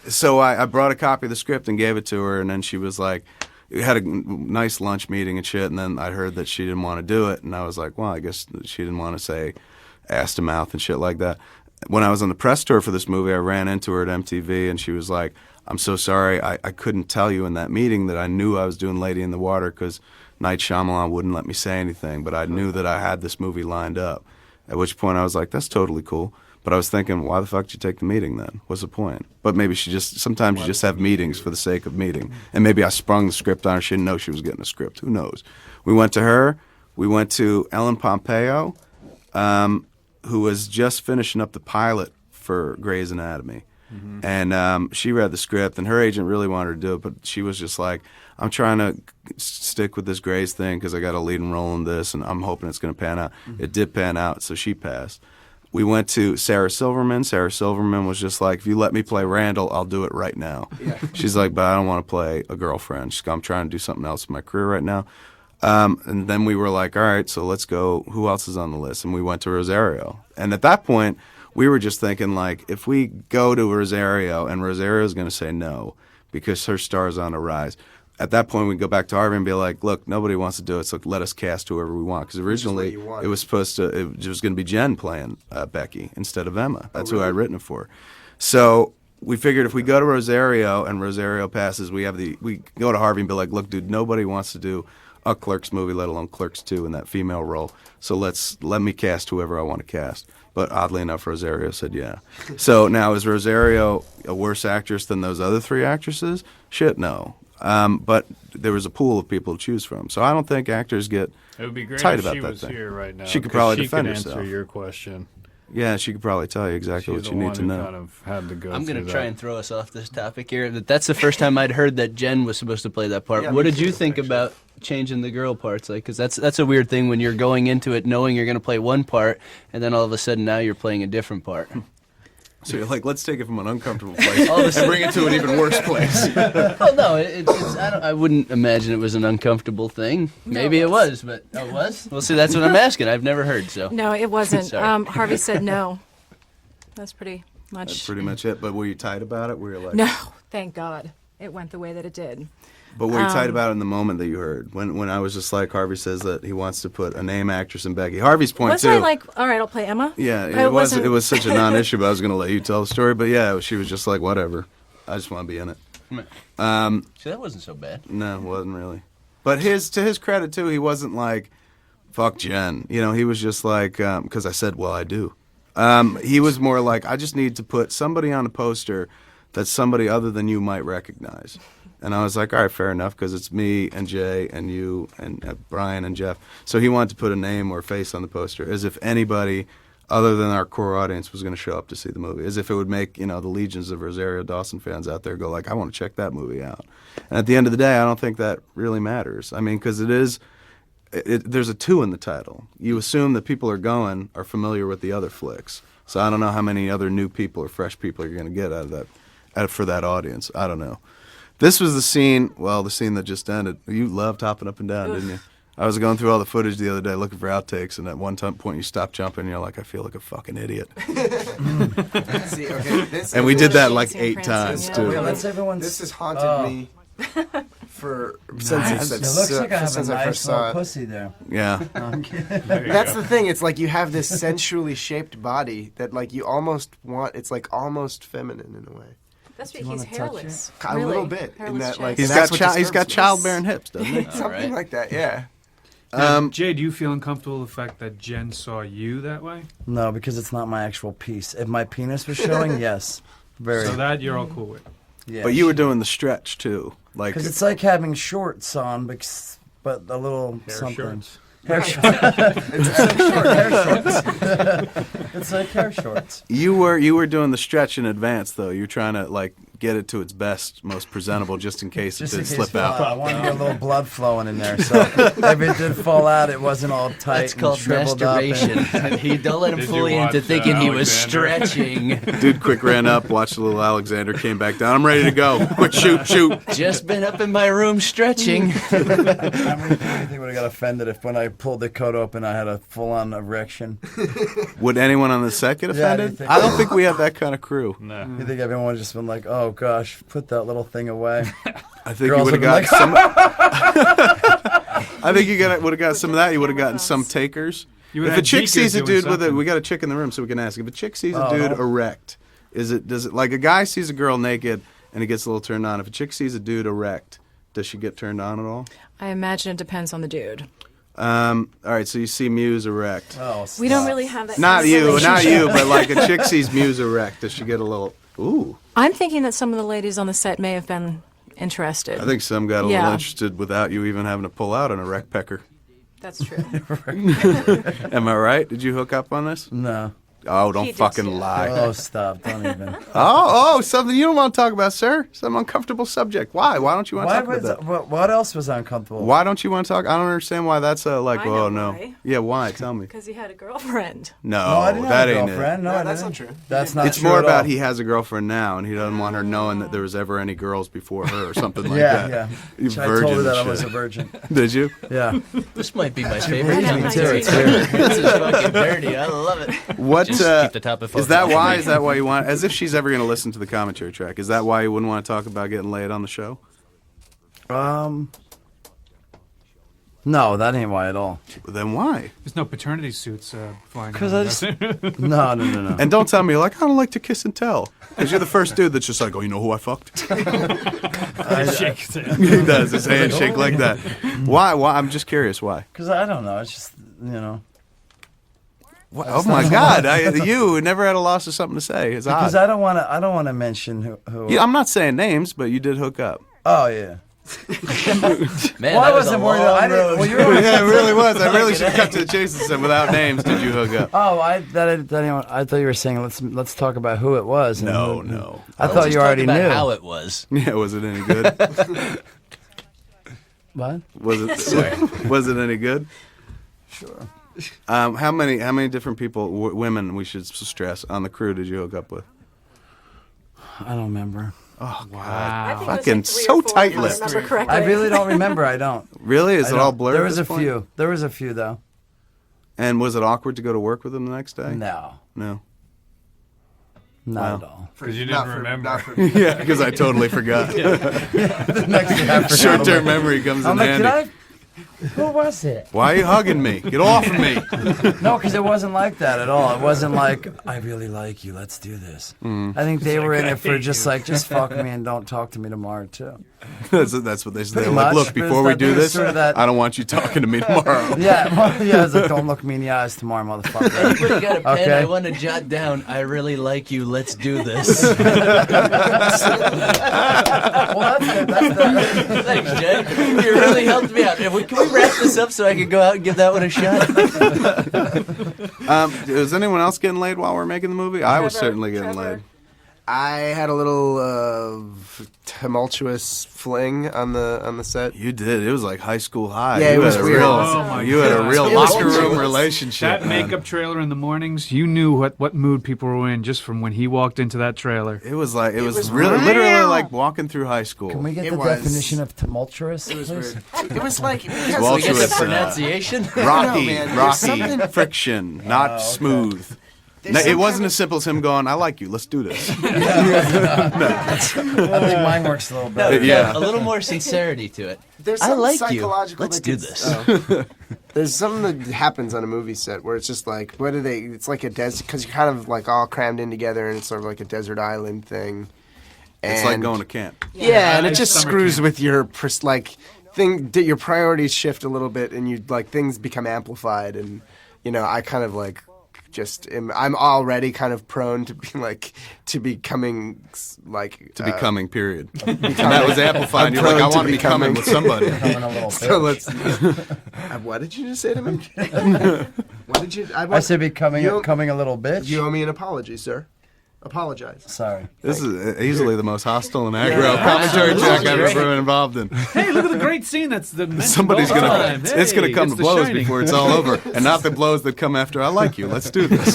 So I brought a copy of the script and gave it to her, and then she was like, we had a nice lunch meeting and shit, and then I heard that she didn't want to do it, and I was like, well, I guess she didn't want to say ass to mouth and shit like that. When I was on the press tour for this movie, I ran into her at MTV, and she was like, I'm so sorry, I couldn't tell you in that meeting that I knew I was doing Lady in the Water because Night Shyamalan wouldn't let me say anything, but I knew that I had this movie lined up. At which point I was like, that's totally cool. But I was thinking, why the fuck did you take the meeting then? What's the point? But maybe sometimes you just have meetings for the sake of meeting. And maybe I sprung the script on her. She didn't know she was getting a script. Who knows? We went to her. We went to Ellen Pompeo, who was just finishing up the pilot for Grey's Anatomy. Mm-hmm. And she read the script, and her agent really wanted her to do it, but she was just like, I'm trying to stick with this Grey's thing because I got a leading role in this, and I'm hoping it's going to pan out. Mm-hmm. It did pan out, so she passed. We went to Sarah Silverman. Sarah Silverman was just like, if you let me play Randall, I'll do it right now. Yeah. She's like, but I don't want to play a girlfriend. She's like, I'm trying to do something else in my career right now. And then we were like, all right, so let's go. Who else is on the list? And we went to Rosario. And at that point, we were just thinking, like, if we go to Rosario and Rosario's going to say no because her star's on a rise, at that point we'd go back to Harvey and be like, look, nobody wants to do it, so let us cast whoever we want. Because originally it was going to be Jen playing Becky instead of Emma. That's who I'd written it for. So we figured if we go to Rosario and Rosario passes, we go to Harvey and be like, look, dude, nobody wants to do a Clerks movie, let alone Clerks 2 in that female role. So let me cast whoever I want to cast. But oddly enough, Rosario said yeah. So now, is Rosario a worse actress than those other three actresses? Shit, no. But there was a pool of people to choose from. So I don't think actors get it would be great tight if about she that was thing. here right now. She could probably defend answer herself. your question. Yeah, she could probably tell you exactly what you need to know. Kind of had to go I'm going through to try that. and throw us off this topic here. That's the first time I'd heard that Jen was supposed to play that part. Yeah, what me did you too, think actually. about changing the girl parts? Like, because that's a weird thing when you're going into it knowing you're going to play one part, and then all of a sudden now you're playing a different part. So you're like, let's take it from an uncomfortable place and bring it to an even worse place. Oh no, I wouldn't imagine it was an uncomfortable thing. Maybe it was, but it was. Well, see, that's what I'm asking. I've never heard so. No, it wasn't. Sorry. Harvey said no. That's pretty much. That's pretty much it. But were you tight about it? Were you like, No, thank God it went the way that it did. But were you tight about it in the moment that you heard? When I was just like, Harvey says that he wants to put a name actress in Becky. Harvey's point Wasn't too. I like, all right, I'll play Emma? Yeah, I it wasn't- was such a non-issue, but I was going to let you tell the story. But yeah, she was just like, whatever. I just want to be in it. See, that wasn't so bad. No, it wasn't really. But to his credit too, he wasn't like, fuck Jen. You know, he was just like, because I said, well, I do. He was more like, I just need to put somebody on a poster that somebody other than you might recognize. And I was like, all right, fair enough, because it's me and Jay and you and Brian and Jeff. So he wanted to put a name or face on the poster, as if anybody other than our core audience was going to show up to see the movie, as if it would make, the legions of Rosario Dawson fans out there go like, I want to check that movie out. And at the end of the day, I don't think that really matters. I mean, because there's a 2 in the title. You assume that people are familiar with the other flicks. So I don't know how many other new people or fresh people you're going to get out of for that audience. I don't know. This was the scene that just ended. You loved hopping up and down, didn't you? I was going through all the footage the other day looking for outtakes, and at one point you stopped jumping, and you're like, I feel like a fucking idiot. See, okay, And we did that like Dancing 8 and times, prancing, too. yeah. That's everyone's. This has haunted me since It looks like I have a since I nice first little saw it. pussy there. Yeah. That's the thing. It's like you have this sensually shaped body that like you almost want. It's like almost feminine in a way. That's why you he's wanna touch hairless. A Really, little bit in hairless that, like, chest. That's what He's got disturbs me. childbearing hips, doesn't he? Something right. like that. Yeah. Jay, do you feel uncomfortable with the fact that Jen saw you that way? No, because it's not my actual piece. If my penis was showing, yes, very. So that you're all cool with. Yeah, But you were doing the stretch, too. Like, because it's like having shorts on, but a little something. Shorts. Hair shorts. Hair shorts. It's like hair shorts. you were doing the stretch in advance, though. You were trying to, like, get it to its best, most presentable, just in case it Just in did case slip I out. wanted to get a little blood flowing in there, so if it did fall out, it wasn't all tight That's and called shriveled up. masturbation. He don't let him Did fool you you into watch, thinking he was Alexander? stretching. Dude quick ran up, watched the little Alexander, came back down. I'm ready to go. Quick, shoot. Just been up in my room stretching. How many people would have got offended if when I pulled the coat open I had a full-on erection? Would anyone on the set get Yeah, I offended? didn't think I don't so. think we have that kind of crew. No. You think everyone would have just been like, oh gosh, put that little thing away? I think Girls you would have would've got been some. I think you would have got some of that. You would have gotten some takers. You If would've a had chick Geekers sees a doing dude with it, something. we got a chick in the room so we can ask. If a chick sees a Oh, dude no. erect, does it like a guy sees a girl naked and he gets a little turned on? If a chick sees a dude erect, does she get turned on at all? I imagine it depends on the dude. All right, so you see Muse erect. Oh, We don't really have that. Not kind of you, relationship. but like a chick sees Muse erect, does she get a little? Ooh, I'm thinking that some of the ladies on the set may have been interested. I think some got a little Yeah. interested without you even having to pull out an erect pecker. That's true. Am I right? Did you hook up on this? No. Oh, don't He did fucking too. lie. Oh, stop. Don't even. Something you don't want to talk about, sir. Some uncomfortable subject. Why? Why don't you want to Why talk about was, that? what else was uncomfortable? Why don't you want to talk? I don't understand why that's like, I know oh, no. why. Yeah, why? Tell me. Because he had a girlfriend. No, No, I didn't that have a ain't girlfriend. it. No, No, I that's didn't. not true. That's not It's true more at about all. he has a girlfriend now, and he doesn't want her knowing that there was ever any girls before her or something like Yeah, that. yeah. You I told her virgin that I shit. was a virgin. Did you? Yeah. This might be my favorite Believe me, commentary. too. It's This is fucking dirty. I love it. What? Just keep the topic Is that focused. why? Is that why you want? As if she's ever going to listen to the commentary track. Is that why you wouldn't want to talk about getting laid on the show? No, that ain't why at all. Then why? There's no paternity suits flying. Because around. I just no. And don't tell me you're like, I don't like to kiss and tell. Because you're the first dude that's just like, oh, you know who I fucked? Shake his hand. He does his handshake like that. Why? I'm just curious why. Because I don't know. It's just Oh my God! You never had a loss of something to say. It's because odd. I don't want to mention who. Yeah, I'm not saying names, but you did hook up. Oh yeah. Man, Well, I that was a wasn't worried. long I didn't. road. Well, you were. Yeah, it really was. I really should have cut to the chase and said, without names, did you hook up? Oh, I thought you were saying let's talk about who it was. and No, who- no. I Let's thought just you talk already about knew. how it was. Yeah, was it any good? What? Was it any good? Sure. How many different people, women, we should stress, on the crew did you hook up with? I don't remember. Oh God! I think it was Fucking like 3 or so 4, if I tight-lipped. remember correctly. I really don't remember. I don't. Really? Is I it all don't. blurred? There at was this a point? few. There was a few though. And was it awkward to go to work with them the next day? No, No. not Wow. at all. Because you Not didn't for- remember. not for- Yeah, because I totally forgot. The next day I forgot. Short-term memory comes I'm in like, handy. who was it? Why are you hugging me? Get off of me! No, because it wasn't like that at all. It wasn't like, I really like you, let's do this. I think they were in it for just fuck me and don't talk to me tomorrow, too. That's what they say. They're Pretty like, much, look, but before it's we that do thing this, sort of that- I don't want you talking to me tomorrow. Yeah, well, yeah, it's like, don't look me in the eyes tomorrow, motherfucker. Everybody got a pen. Okay. I want to jot down. I really like you. Let's do this. Well, that's it. That's the, Thanks, Jay. You really helped me out. Can we wrap this up so I can go out and give that one a shot? Was anyone else getting laid while we're making the movie? I was Trevor, certainly getting Trevor. laid. I had a little tumultuous fling on the set. You did. It was like high school high. Yeah, you it was had a weird. real, Oh my you had a God. real It was locker room tumultuous. relationship. That man. makeup trailer in the mornings, you knew what mood people were in just from when he walked into that trailer. It was like it was was really real. literally like walking through high school. Can we get It the was- definition of tumultuous, It was please? weird. It was like because Well, We get the It's, pronunciation. Rocky, man. There's rocky, something- friction, not smooth. No, it wasn't as simple as him going, "I like you. Let's do this." I think mine works a little No, better. Yeah. a little more sincerity to it. There's I something like you. psychological. Let's that do gets- this. There's something that happens on a movie set where it's just like, what are they? It's like a desert because you're kind of like all crammed in together, and it's sort of like a desert island thing. It's And- like going to camp. Yeah, and it Like just summer screws camp. with your your priorities shift a little bit, and you like things become amplified, and I kind of like I'm already kind of prone to be like to becoming like Becoming, period. And that was amplified. You're like, I prone to want to be coming becoming- with somebody. Becoming a little So bitch. let's. What did you just say to me? What did you? I said becoming You- coming a little bitch. You owe me an apology, sir. Apologize. Sorry. This is easily the most hostile and aggro commentary track I've ever been involved in. Hey, look at the great scene that's the Somebody's all the gonna, time. it's gonna Hey, come it's to The blows Shining. before it's all over, and not the blows that come after. I like you. Let's do this.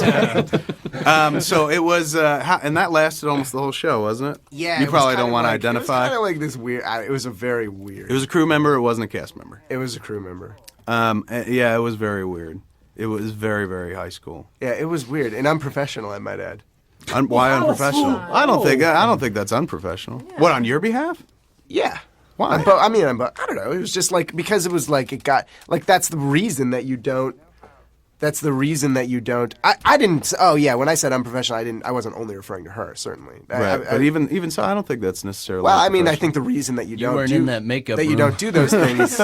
So it was, and that lasted almost the whole show, wasn't it? Yeah. You it was probably kind don't of want to like- It identify. was kind of like this weird. It was a very weird. It was a crew member. It wasn't a cast member. It was a crew member. Yeah, it was very weird. It was very, very high school. Yeah, it was weird and unprofessional, I might add. Why unprofessional? I don't think that's unprofessional. What, on your behalf? Yeah. Why? But I don't know. It was just like because it was like it got like that's the reason that you don't. That's the reason that you don't. I didn't. Oh yeah, when I said unprofessional, I wasn't only referring to her. Certainly. Right. But even so, I don't think that's necessarily. Well, I mean, I unprofessional. think the reason that you don't weren't do in that makeup that you room. don't do those things.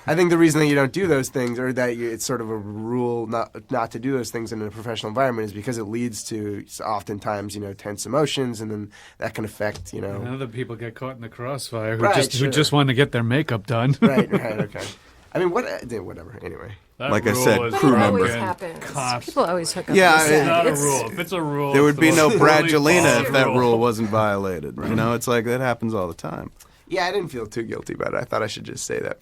I think the reason that you don't do those things, or that it's sort of a rule not to do those things in a professional environment, is because it leads to oftentimes tense emotions, and then that can affect And other people get caught in the crossfire who Right, who just want to get their makeup done. Right. Okay. I mean, whatever. Anyway. That Like I rule said, is crew That member. always broken. happens. Cost. People always hook up. Yeah, on the it's set. Not a It's- rule. If it's a rule, There it's would the be no most Brad poorly Jelena followed if that rule. rule wasn't violated. It's like that happens all the time. Yeah, I didn't feel too guilty about it. I thought I should just say that.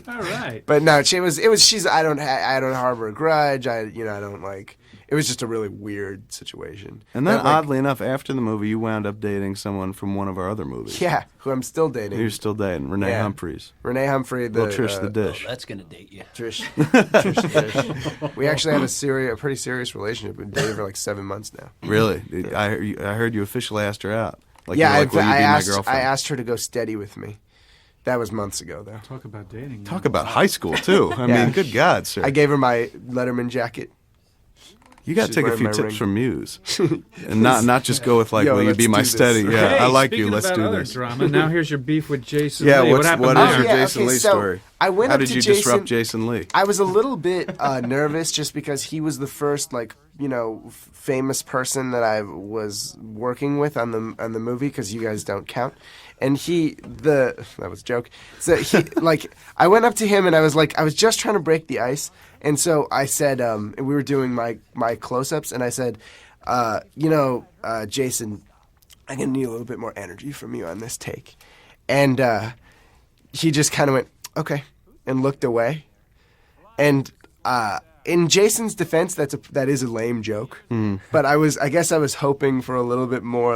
All right. But no, she's. I don't harbor a grudge. I don't like. It was just a really weird situation. And then, But, like, oddly enough, after the movie, you wound up dating someone from one of our other movies. yeah, who I'm still dating. You're still dating Renee Yeah. Humphreys. Renee Humphrey, Little Trish the Dish. That's gonna date you. Trish the Dish. We actually have a pretty serious relationship. We've been dating for like 7 months now. Really? I heard you officially asked her out. Like, Yeah, you were like, will you I be asked. my girlfriend? I asked her to go steady with me. That was months ago, though. Talk about dating. Talk about high school, too. I Yeah. mean, good God, sir. I gave her my Letterman jacket. You got to She's take a wearing few my tips ring. from Muse, and not just go with like, Yo, "Will you let's be my do this. steady?" Yeah, Hey, I like speaking you. Let's about do other this. drama. Now here's your beef with Jason Yeah, Lee. what happened is there? your yeah, Jason okay, Lee so story? I went How up did to you Jason- disrupt Jason Lee? I was a little bit nervous just because he was the first famous person that I was working with on the movie because you guys don't count. And that was a joke. So I went up to him and I was just trying to break the ice. And so I said, we were doing my close-ups and I said, Jason, I'm going to need a little bit more energy from you on this take. And he just kind of went, okay, and looked away. And in Jason's defense, that is a lame joke. But I guess I was hoping for a little bit more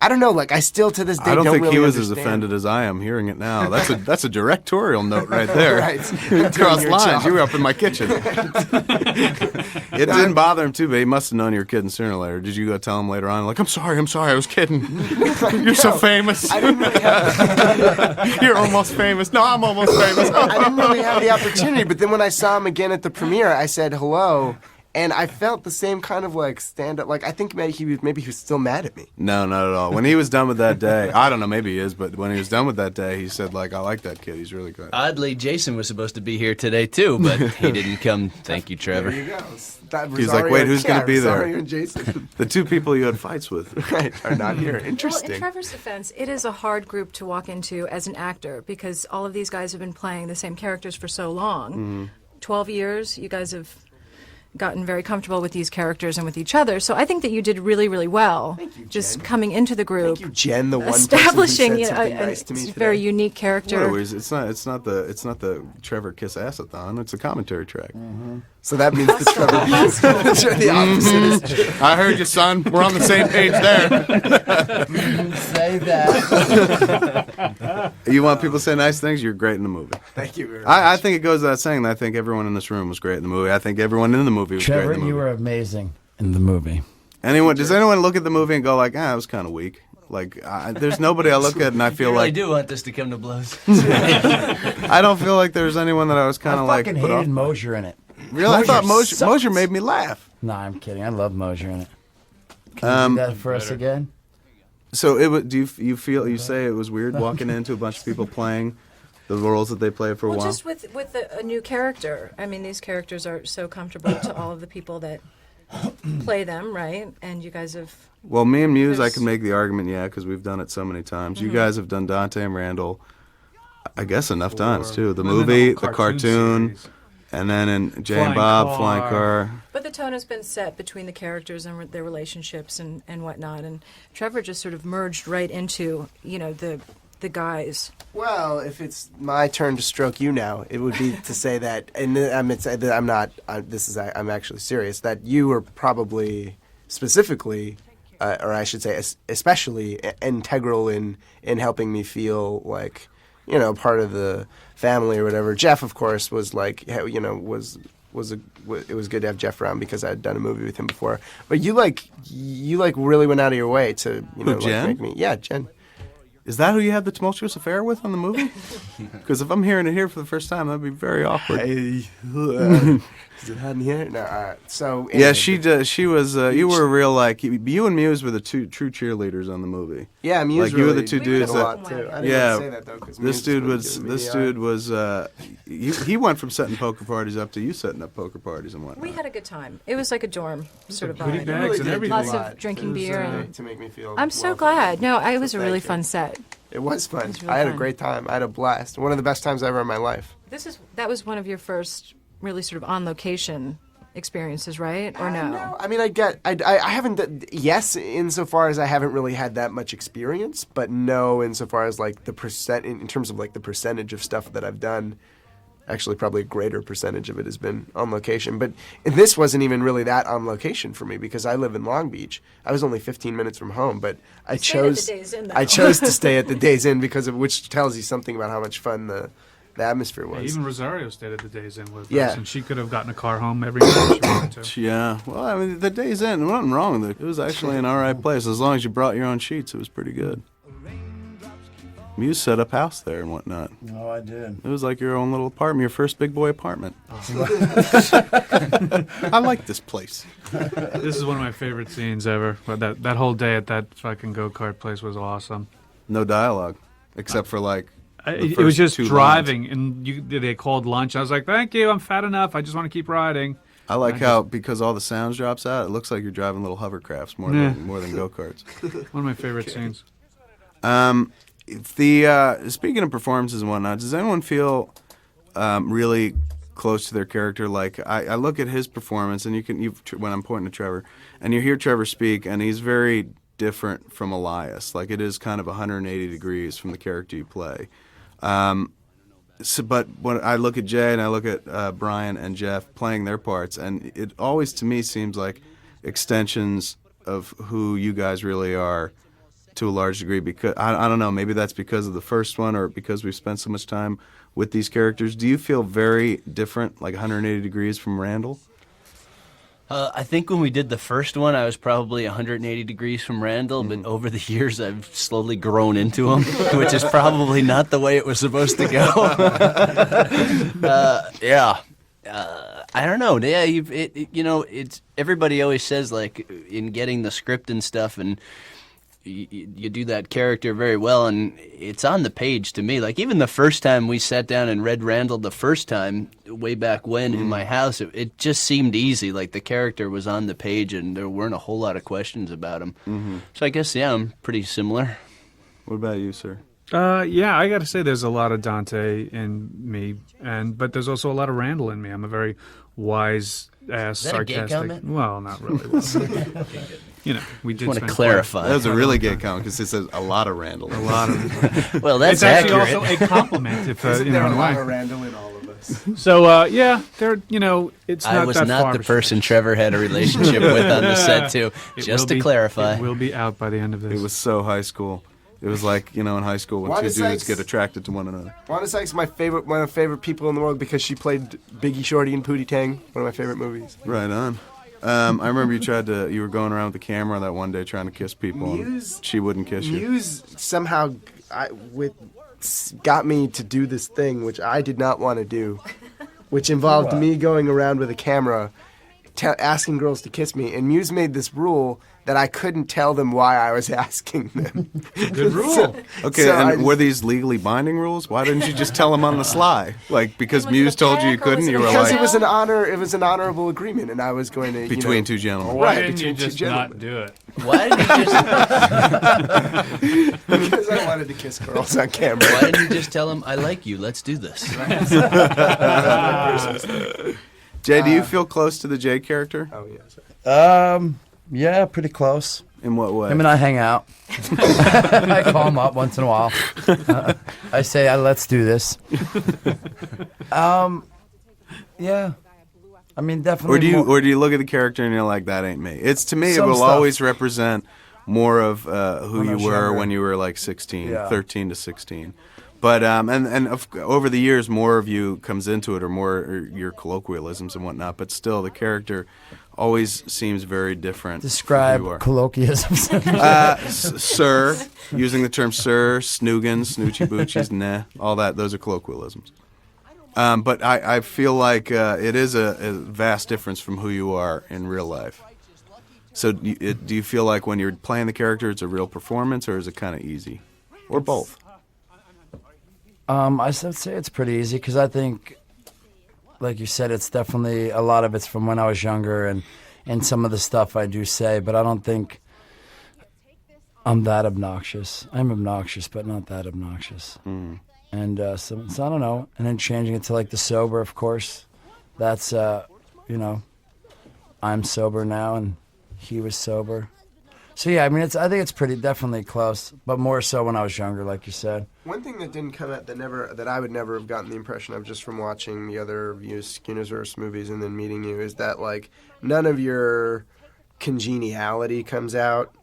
I don't know, I still to this day I don't think really he was understand. as offended as I am hearing it now. That's a directorial note right there. Right. Cross Your lines. job. You were up in my kitchen. It didn't bother him too, but he must have known you were kidding sooner or later. Did you go tell him later on, like, I'm sorry, I was kidding. You're so famous. I didn't really have You're almost famous. No, I'm almost famous. I didn't really have the opportunity, but then when I saw him again at the premiere, I said hello, and I felt the same kind of stand up. I think maybe he was still mad at me. No, not at all. When he was done with that day, I don't know, maybe he is, but when he was done with that day, he said, I like that kid. He's really good. Oddly, Jason was supposed to be here today too, but he didn't come. Thank you, Trevor. There you go. That He's like, wait, who's gonna be there? Rosario and Jason The two people you had fights with. right, are not here. Well, in Interesting. Trevor's defense, it is a hard group to walk into as an actor because all of these guys have been playing the same characters for so long. 12 years, you guys have gotten very comfortable with these characters and with each other. So I think that you did really, really well. Thank you, just Jen. coming into the group. Thank you, Jen, the one establishing, person who said something a nice to me today. very unique character. Well, it's not the Trevor Kiss Assathon. It's a commentary track. So that means the Trevor the opposite is I heard you, son. We're on the same page there. Say that. You want people to say nice things? You're great in the movie. Thank you very much. I think it goes without saying that I think everyone in this room was great in the movie. I think everyone in the movie was Trevor, great in the movie. you were amazing in the movie. Does anyone look at the movie and go like, it was kind of weak? Like, there's nobody I look at and I feel You really like do want this to come to blows. I don't feel like there's anyone that I was kind I of like fucking put off. hated Mosier in it. Really, I thought Mosier sucked. Mosier made me laugh. Nah, I'm kidding. I love Mosier in it. Can you do that for us again? So do you feel you say it was weird walking into a bunch of people playing the roles that they played for a Well, while? just with a new character. I mean, these characters are so comfortable to all of the people that play them, right? And you guys have. Well, me and Muse, I There's- can make the argument, because we've done it so many times. Mm-hmm. You guys have done Dante and Randall, I guess, enough times too. The And then movie, whole the cartoon, series. and then in Jay Flying and Bob, Car. Flying Car. But the tone has been set between the characters and their relationships and whatnot. And Trevor just sort of merged right into, the guys. Well, if it's my turn to stroke you now, it would be to say that, and I'm not. I'm actually serious. That you were probably specifically, or I should say, especially integral in helping me feel like, part of the family or whatever. Jeff, of course, was like, it was good to have Jeff around because I had done a movie with him before. But you really went out of your way to Jen? make me. Yeah, Jen. Is that who you had the tumultuous affair with on the movie? Because if I'm hearing it here for the first time, that'd be very awkward. Is it hot in here? No. So Yeah, anyway, she was. You were real like you and Muse were the two true cheerleaders on the movie. Yeah, Muse like you were really the two did dudes a that. lot too. I didn't Yeah, want to say that though, 'cause This Muse dude was giving me was. the eye. He went from setting poker parties up to you setting up poker parties and whatnot. We had a good time. It was like a dorm sort of goodie vibe. bag. You really and did everything. do a Lots of lot drinking to- beer and- to make me feel. I'm so welcome. glad. No, it was So a really thank you. fun set. It was fun. was really I had a fun. great time. I had a blast. One of the best times ever in my life. That was one of your first really sort of on location experiences, right? Or no? No, I mean, I haven't. Yes, insofar as I haven't really had that much experience, but no, insofar as like the percent, in terms of like the percentage of stuff that I've done. Actually, probably a greater percentage of it has been on location. But this wasn't even really that on location for me because I live in Long Beach. I was only 15 minutes from home, but I stayed at the chose Days Inn, though. I chose to stay at the Days Inn because of which tells you something about how much fun the atmosphere was. Even Rosario stayed at the Days Inn with Yeah. us, and she could have gotten a car home every night she wanted to. Yeah, well, I mean, the Days Inn, nothing wrong with it. It was actually an all right place. As long as you brought your own sheets, it was pretty good. Muse set up house there and whatnot. No, I did. It was like your own little apartment, your first big boy apartment. I like this place. This is one of my favorite scenes ever. But that whole day at that fucking go-kart place was awesome. No dialogue, except for like. the It was first just 2 lines. driving, and they called lunch. I was like, "Thank you, I'm fat enough. I just want to keep riding." I like how because all the sounds drops out, it looks like you're driving little hovercrafts more than go karts. One of my favorite scenes. Speaking of performances and whatnot, does anyone feel really close to their character? Like I look at his performance, and when I'm pointing to Trevor, and you hear Trevor speak, and he's very different from Elias. Like it is kind of 180 degrees from the character you play. But when I look at Jay and I look at Brian and Jeff playing their parts, and it always to me seems like extensions of who you guys really are to a large degree. Because I don't know, maybe that's because of the first one or because we've spent so much time with these characters. Do you feel very different, like 180 degrees from Randall? I think when we did the first one, I was probably 180 degrees from Randall, but over the years, I've slowly grown into him, which is probably not the way it was supposed to go. I don't know. Yeah, it's everybody always says like in getting the script and stuff, and you do that character very well, and it's on the page to me. Like even the first time we sat down and read Randall the first time, way back when in my house, it just seemed easy. Like the character was on the page, and there weren't a whole lot of questions about him. So I guess I'm pretty similar. What about you, sir? Yeah, I got to say there's a lot of Dante in me, but there's also a lot of Randall in me. I'm a very wise ass, that a gay sarcastic. comment? Well, not really. We did Want to spend clarify. That was a really gay comment because it says a lot of Randall. a lot of. Well, that's It's actually accurate. also a compliment, if Isn't in there a one lot way. of Randall in all of us? So yeah, there. It's not I was that not far the between. person Trevor had a relationship with on the set too. It Just will to be- clarify. it will be out by the end of this. It was so high school. It was like, in high school when Wanda two dudes Sykes- get attracted to one another. Wanda Sykes is one of my favorite people in the world because she played Biggie Shorty in Pootie Tang, one of my favorite movies. Right on. I remember you were going around with the camera that one day trying to kiss people, Muse- and she wouldn't kiss you. Muse somehow got me to do this thing which I did not want to do, which involved me going around with a camera asking girls to kiss me, and Muse made this rule that I couldn't tell them why I was asking them. Good rule. Okay, were these legally binding rules? Why didn't you just tell them on the sly? Like, because Was it Muse a told you you peck or was couldn't, it you a were Because like, it was an honor. It was an honorable agreement, and I was going to between two gentlemen. Why Right, didn't you between two just gentlemen. not do it? Why didn't you just because I wanted to kiss girls on camera. Why didn't you just tell him I like you? Let's do this. Jay, do you feel close to the Jay character? Oh yes. Yeah, pretty close. In what way? Him and I hang out. I call him up once in a while. I say, let's do this. Yeah. I mean, definitely. Or do you look at the character and you're like, that ain't me? It's to me, it Some will stuff. always represent more of who When I you was were younger. when you were like 16, Yeah. 13 to 16. But over the years, more of you comes into it, or more your colloquialisms and whatnot. But still, the character always seems very different. describe who you are. colloquialisms. Sir, using the term sir, snoogan, snoochie boochies, nah, all that. Those are colloquialisms. But I feel like it is a vast difference from who you are in real life. So do you feel like when you're playing the character, it's a real performance, or is it kind of easy? Or both? I would say it's pretty easy because I think, like you said, it's definitely a lot of it's from when I was younger and some of the stuff I do say, but I don't think I'm that obnoxious. I'm obnoxious, but not that obnoxious. And so I don't know. And then changing it to like the sober, of course. That's, I'm sober now and he was sober. So yeah, I mean, I think it's pretty definitely close, but more so when I was younger, like you said. One thing that didn't come out that I would never have gotten the impression of just from watching the other Universe movies and then meeting you is that like none of your congeniality comes out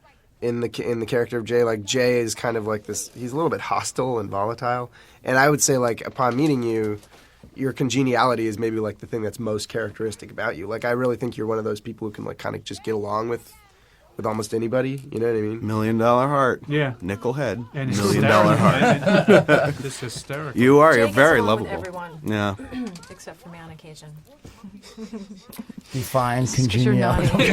in the character of Jay. Like Jay is kind of like this. He's a little bit hostile and volatile, and I would say like upon meeting you, your congeniality is maybe like the thing that's most characteristic about you. Like I really think you're one of those people who can like kind of just get along with almost anybody, you know what I mean? $1 Million Heart. Yeah. Nickel head. And $1 Million Heart. This hysterical. You are. Jay You're gets very along with lovable. everyone. Yeah. Except for me on occasion. Define 'Cause you're congeniality. naughty.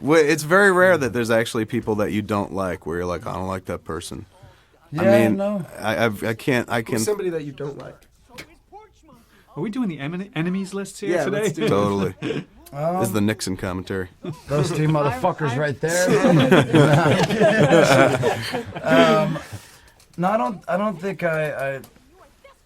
Well, it's very rare that there's actually people that you don't like, where you're like, I don't like that person. Yeah, I mean, no. I can't. Who's somebody that you don't like? Are we doing the enemies list here Yeah, today? let's do it. Totally. This is the Nixon commentary. Those two motherfuckers right there. No, I don't think I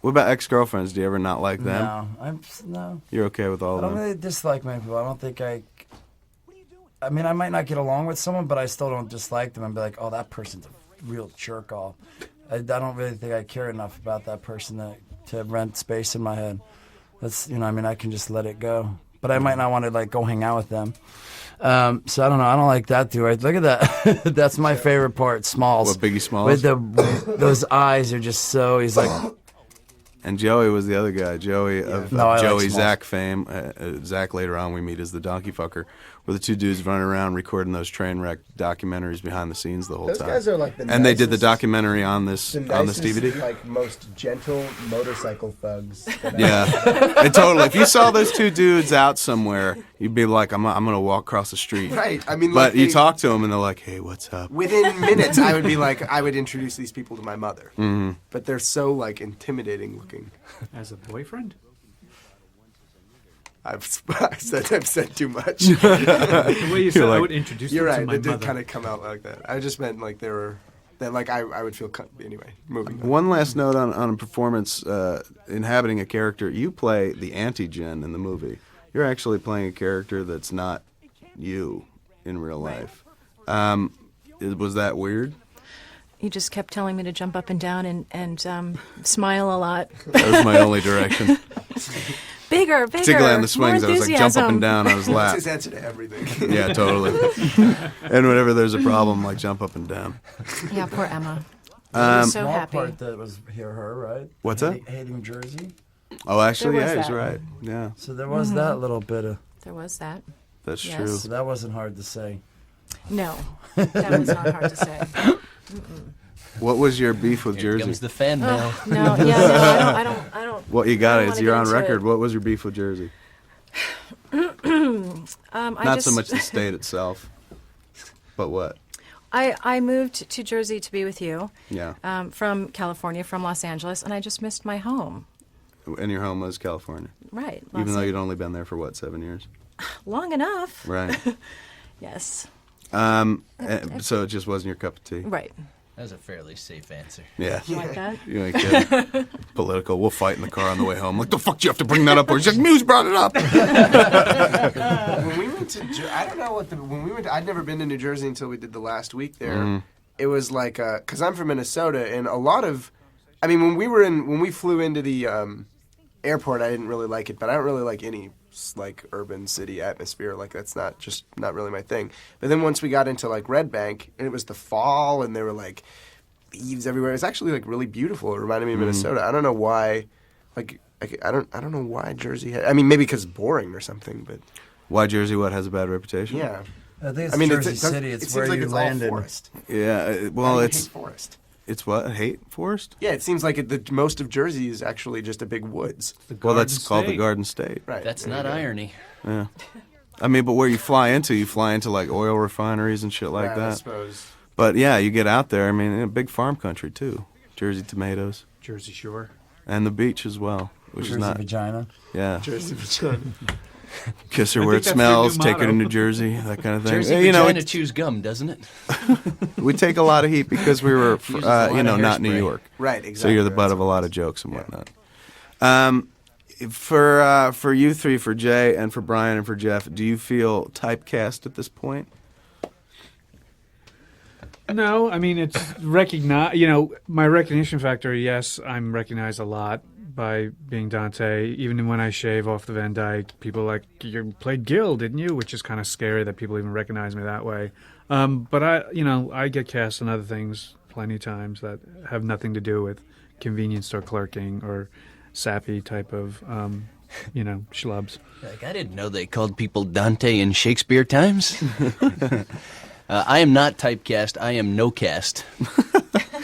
What about ex-girlfriends? Do you ever not like them? no. No. You're okay with all I of don't them? really dislike many people. I don't think I mean, I might not get along with someone, but I still don't dislike them and be like, oh, that person's a real jerk off. I don't really think I care enough about that person to rent space in my head. That's, I mean, I can just let it go. But I might not want to, like, go hang out with them. So I don't know. I don't like that dude. Look at that. That's my favorite part, Smalls. What, Biggie Smalls? With those eyes are just so, he's like... And Joey was the other guy. Joey of No, I like Joey Smalls. Zach fame. Zach later on we meet as the donkey fucker. Where the two dudes running around recording those train wreck documentaries behind the scenes the whole Those time. guys are like the and they did the nicest- documentary on this The on this nicest, DVD. like most gentle motorcycle thugs. that I- Yeah, and totally. If you saw those two dudes out somewhere, you'd be like, I'm gonna walk across the street. Right. I mean, But like you they- talk to them and they're like, hey, what's up? Within minutes, I would be like, I would introduce these people to my mother. Mm-hmm. But they're so like intimidating looking. As a boyfriend? I've said too much. The way you said I like- would introduce You're them to right. my It did mother. kind of come out like that. I just meant like they were that like I would feel anyway. Moving on. One last note on a performance inhabiting a character. You play the anti-Jen in the movie. You're actually playing a character that's not you in real life. Was that weird? You just kept telling me to jump up and down and smile a lot. That was my only direction. Bigger. Particularly on the swings, I was like jump up and down on his lap. That's his answer to everything. Yeah, totally. And whenever there's a problem, like jump up and down. Yeah, poor Emma. She was so Small happy. part that was her, right? What's that? Hating Jersey. Oh, actually, There was yeah, he's that. right. Yeah, So there was that little bit of. There was that. that's Yes. true. So that wasn't hard to say. No, that was not hard to say. What was your beef with Here Jersey? comes the fan mail. No, I don't. Well, you got I it. don't It's wanna you're get on into record. it. What was your beef with Jersey? Not so much the state itself, but what? I moved to Jersey to be with you Yeah. from California, from Los Angeles, and I just missed my home. And your home was California, Right. even though you'd only been there for what, 7 years? Long enough. Right. Yes. So it just wasn't your cup of tea. Right. That was a fairly safe answer. Yeah. You like that? You ain't kidding. Political. We'll fight in the car on the way home. Like, the fuck do you have to bring that up? Or she's like, Muse brought it up. When we went to, I don't know what when we went. I'd never been to New Jersey until we did the last week there. Mm-hmm. It was like, because I'm from Minnesota, and a lot of, I mean, when we flew into the airport, I didn't really like it, but I don't really like any like urban city atmosphere. Like that's not really my thing. But then once we got into like Red Bank, and it was the fall, and there were like leaves everywhere. It's actually like really beautiful. It reminded me of Minnesota. I don't know why. Like I don't know why Jersey had. I mean, maybe because it's boring or something. But Why Jersey, what, has a bad reputation? yeah. I think it's I mean, Jersey it City. It's seems where like you it's landed. all forest. Yeah. Well, I it's hate forest. it's what? Hate forest? Yeah, it seems like the most of Jersey is actually just a big woods. Well, that's Garden called the State. Garden State. Right. That's there not you go. irony. Yeah. I mean, but where you fly into like oil refineries and shit like Right, I that. suppose. But yeah, you get out there. I mean, a big farm country too. Jersey tomatoes Jersey Shore. and the beach as well, which Jersey is not. vagina. Yeah. Jersey vagina. Kiss her I where it think that's their new smells. Take her to motto. New Jersey. That kind of thing. Jersey You know, vagina chews gum, doesn't it? we take a lot of heat because we were, Uses a lot of not New hairspray. York. Right, exactly. So you're the butt of a lot of jokes and whatnot. For you three, for Jay and for Brian and for Jeff, do you feel typecast at this point? No, I mean it's recognize. You know, my recognition factor. Yes, I'm recognized a lot by being Dante. Even when I shave off the Van Dyke, people are like, "You played Gil, didn't you?" Which is kind of scary that people even recognize me that way. But I get cast in other things plenty of times that have nothing to do with convenience store clerking or sappy type of, schlubs. Like, I didn't know they called people Dante in Shakespeare times. I am not typecast. I am no cast.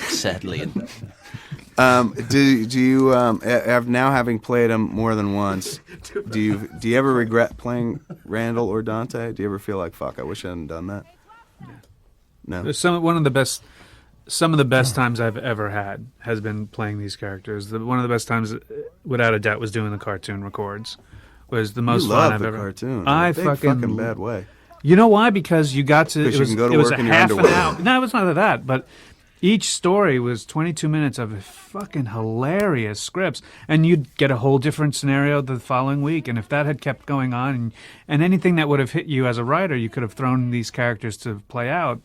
Sadly. Do you now having played him more than once? Do you ever regret playing Randall or Dante? Do you ever feel like, fuck, I wish I hadn't done that? No. Some of the best times I've ever had has been playing these characters. One of the best times, without a doubt, was doing the cartoon records. Was the most You fun love I've the ever. cartoon. In I a big fucking bad way. You know why? Because you got to. Because you can go to it was work a in your half an underwear. hour. No, it was not that. But each story was 22 minutes of fucking hilarious scripts, and you'd get a whole different scenario the following week. And if that had kept going on, and anything that would have hit you as a writer, you could have thrown these characters to play out.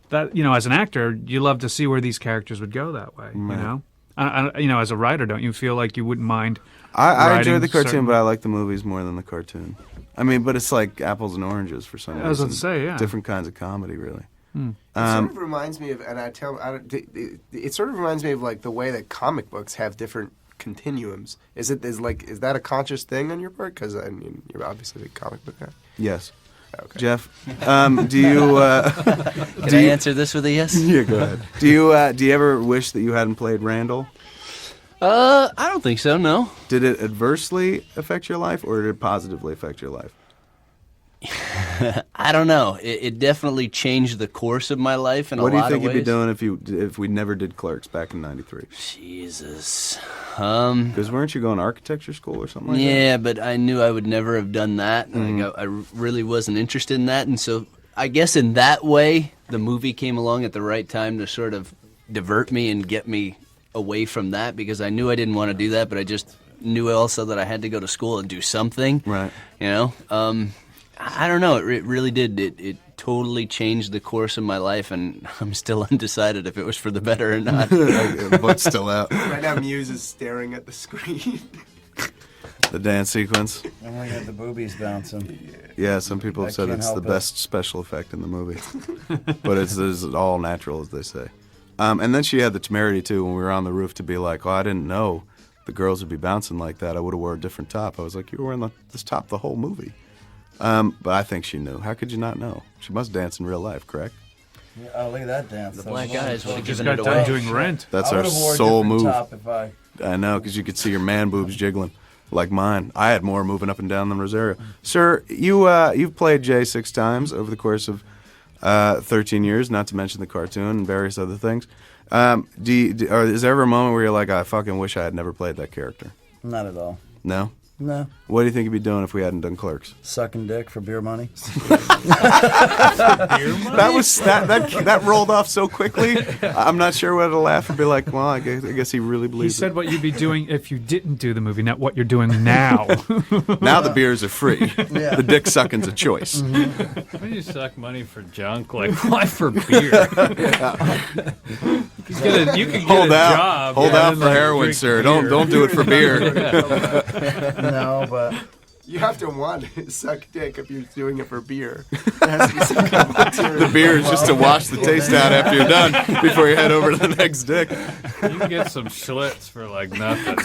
That as an actor, you love to see where these characters would go that way. Right. As a writer, don't you feel like you wouldn't mind? I enjoy writing the cartoon, certain- but I like the movies more than the cartoon. I mean, but it's like apples and oranges for some reason. I was about to say, yeah. Different kinds of comedy, really. It sort of reminds me of, and it sort of reminds me of like the way that comic books have different continuums. Is that a conscious thing on your part? Because I mean, you're obviously a comic book guy. Yes. Okay. Jeff, do you? Can I answer this with a yes? Yeah, go ahead. Do you ever wish that you hadn't played Randall? I don't think so, no. Did it adversely affect your life, or did it positively affect your life? I don't know. It definitely changed the course of my life in a lot What of do ways. you think you'd be doing if we never did Clerks back in '93? Jesus. Because weren't you going to architecture school or something like that? Yeah, but I knew I would never have done that. And I really wasn't interested in that. And so I guess in that way, the movie came along at the right time to sort of divert me and get me away from that, because I knew I didn't want to do that, but I just knew also that I had to go to school and do something. Right. You know? I don't know. It really did. It totally changed the course of my life, and I'm still undecided if it was for the better or not. The book's still out. Right now, Muse is staring at the screen. The dance sequence. And we had the boobies bouncing. Yeah, some people have I said can't it's the help it. best special effect in the movie. But it's all natural, as they say. And then she had the temerity, too, when we were on the roof to be like, oh, I didn't know the girls would be bouncing like that. I would have wore a different top. I was like, you were wearing this top the whole movie. But I think she knew. How could you not know? She must dance in real life, correct? Yeah, oh, look at that dance. The That black was eyes would have Just given got it done away. doing Rent. That's I our would've wore a soul different move. top if I... I know, because you could see your man boobs jiggling like mine. I had more moving up and down than Rosario. Sir, you've played Jay 6 times over the course of 13 years, not to mention the cartoon and various other things. Is there ever a moment where you're like, I fucking wish I had never played that character? Not at all. No? No. What do you think you'd be doing if we hadn't done Clerks? Sucking dick for beer money. That rolled off so quickly. I'm not sure whether to laugh or be like, well, I guess he really He believes said it. what you'd be doing if you didn't do the movie, not what you're doing now. Now the beers are free. Yeah. The dick sucking's a choice. When you suck money for junk, like why for beer? You can get Hold a out. job. Hold and out then, for like, heroin, drink sir. beer. Don't do it for beer. No, but You have to want to suck dick if you're doing it for beer. There has to be some kind of material. The beer is just to wash the taste out after you're done before you head over to the next dick. You can get some Schlitz for like nothing.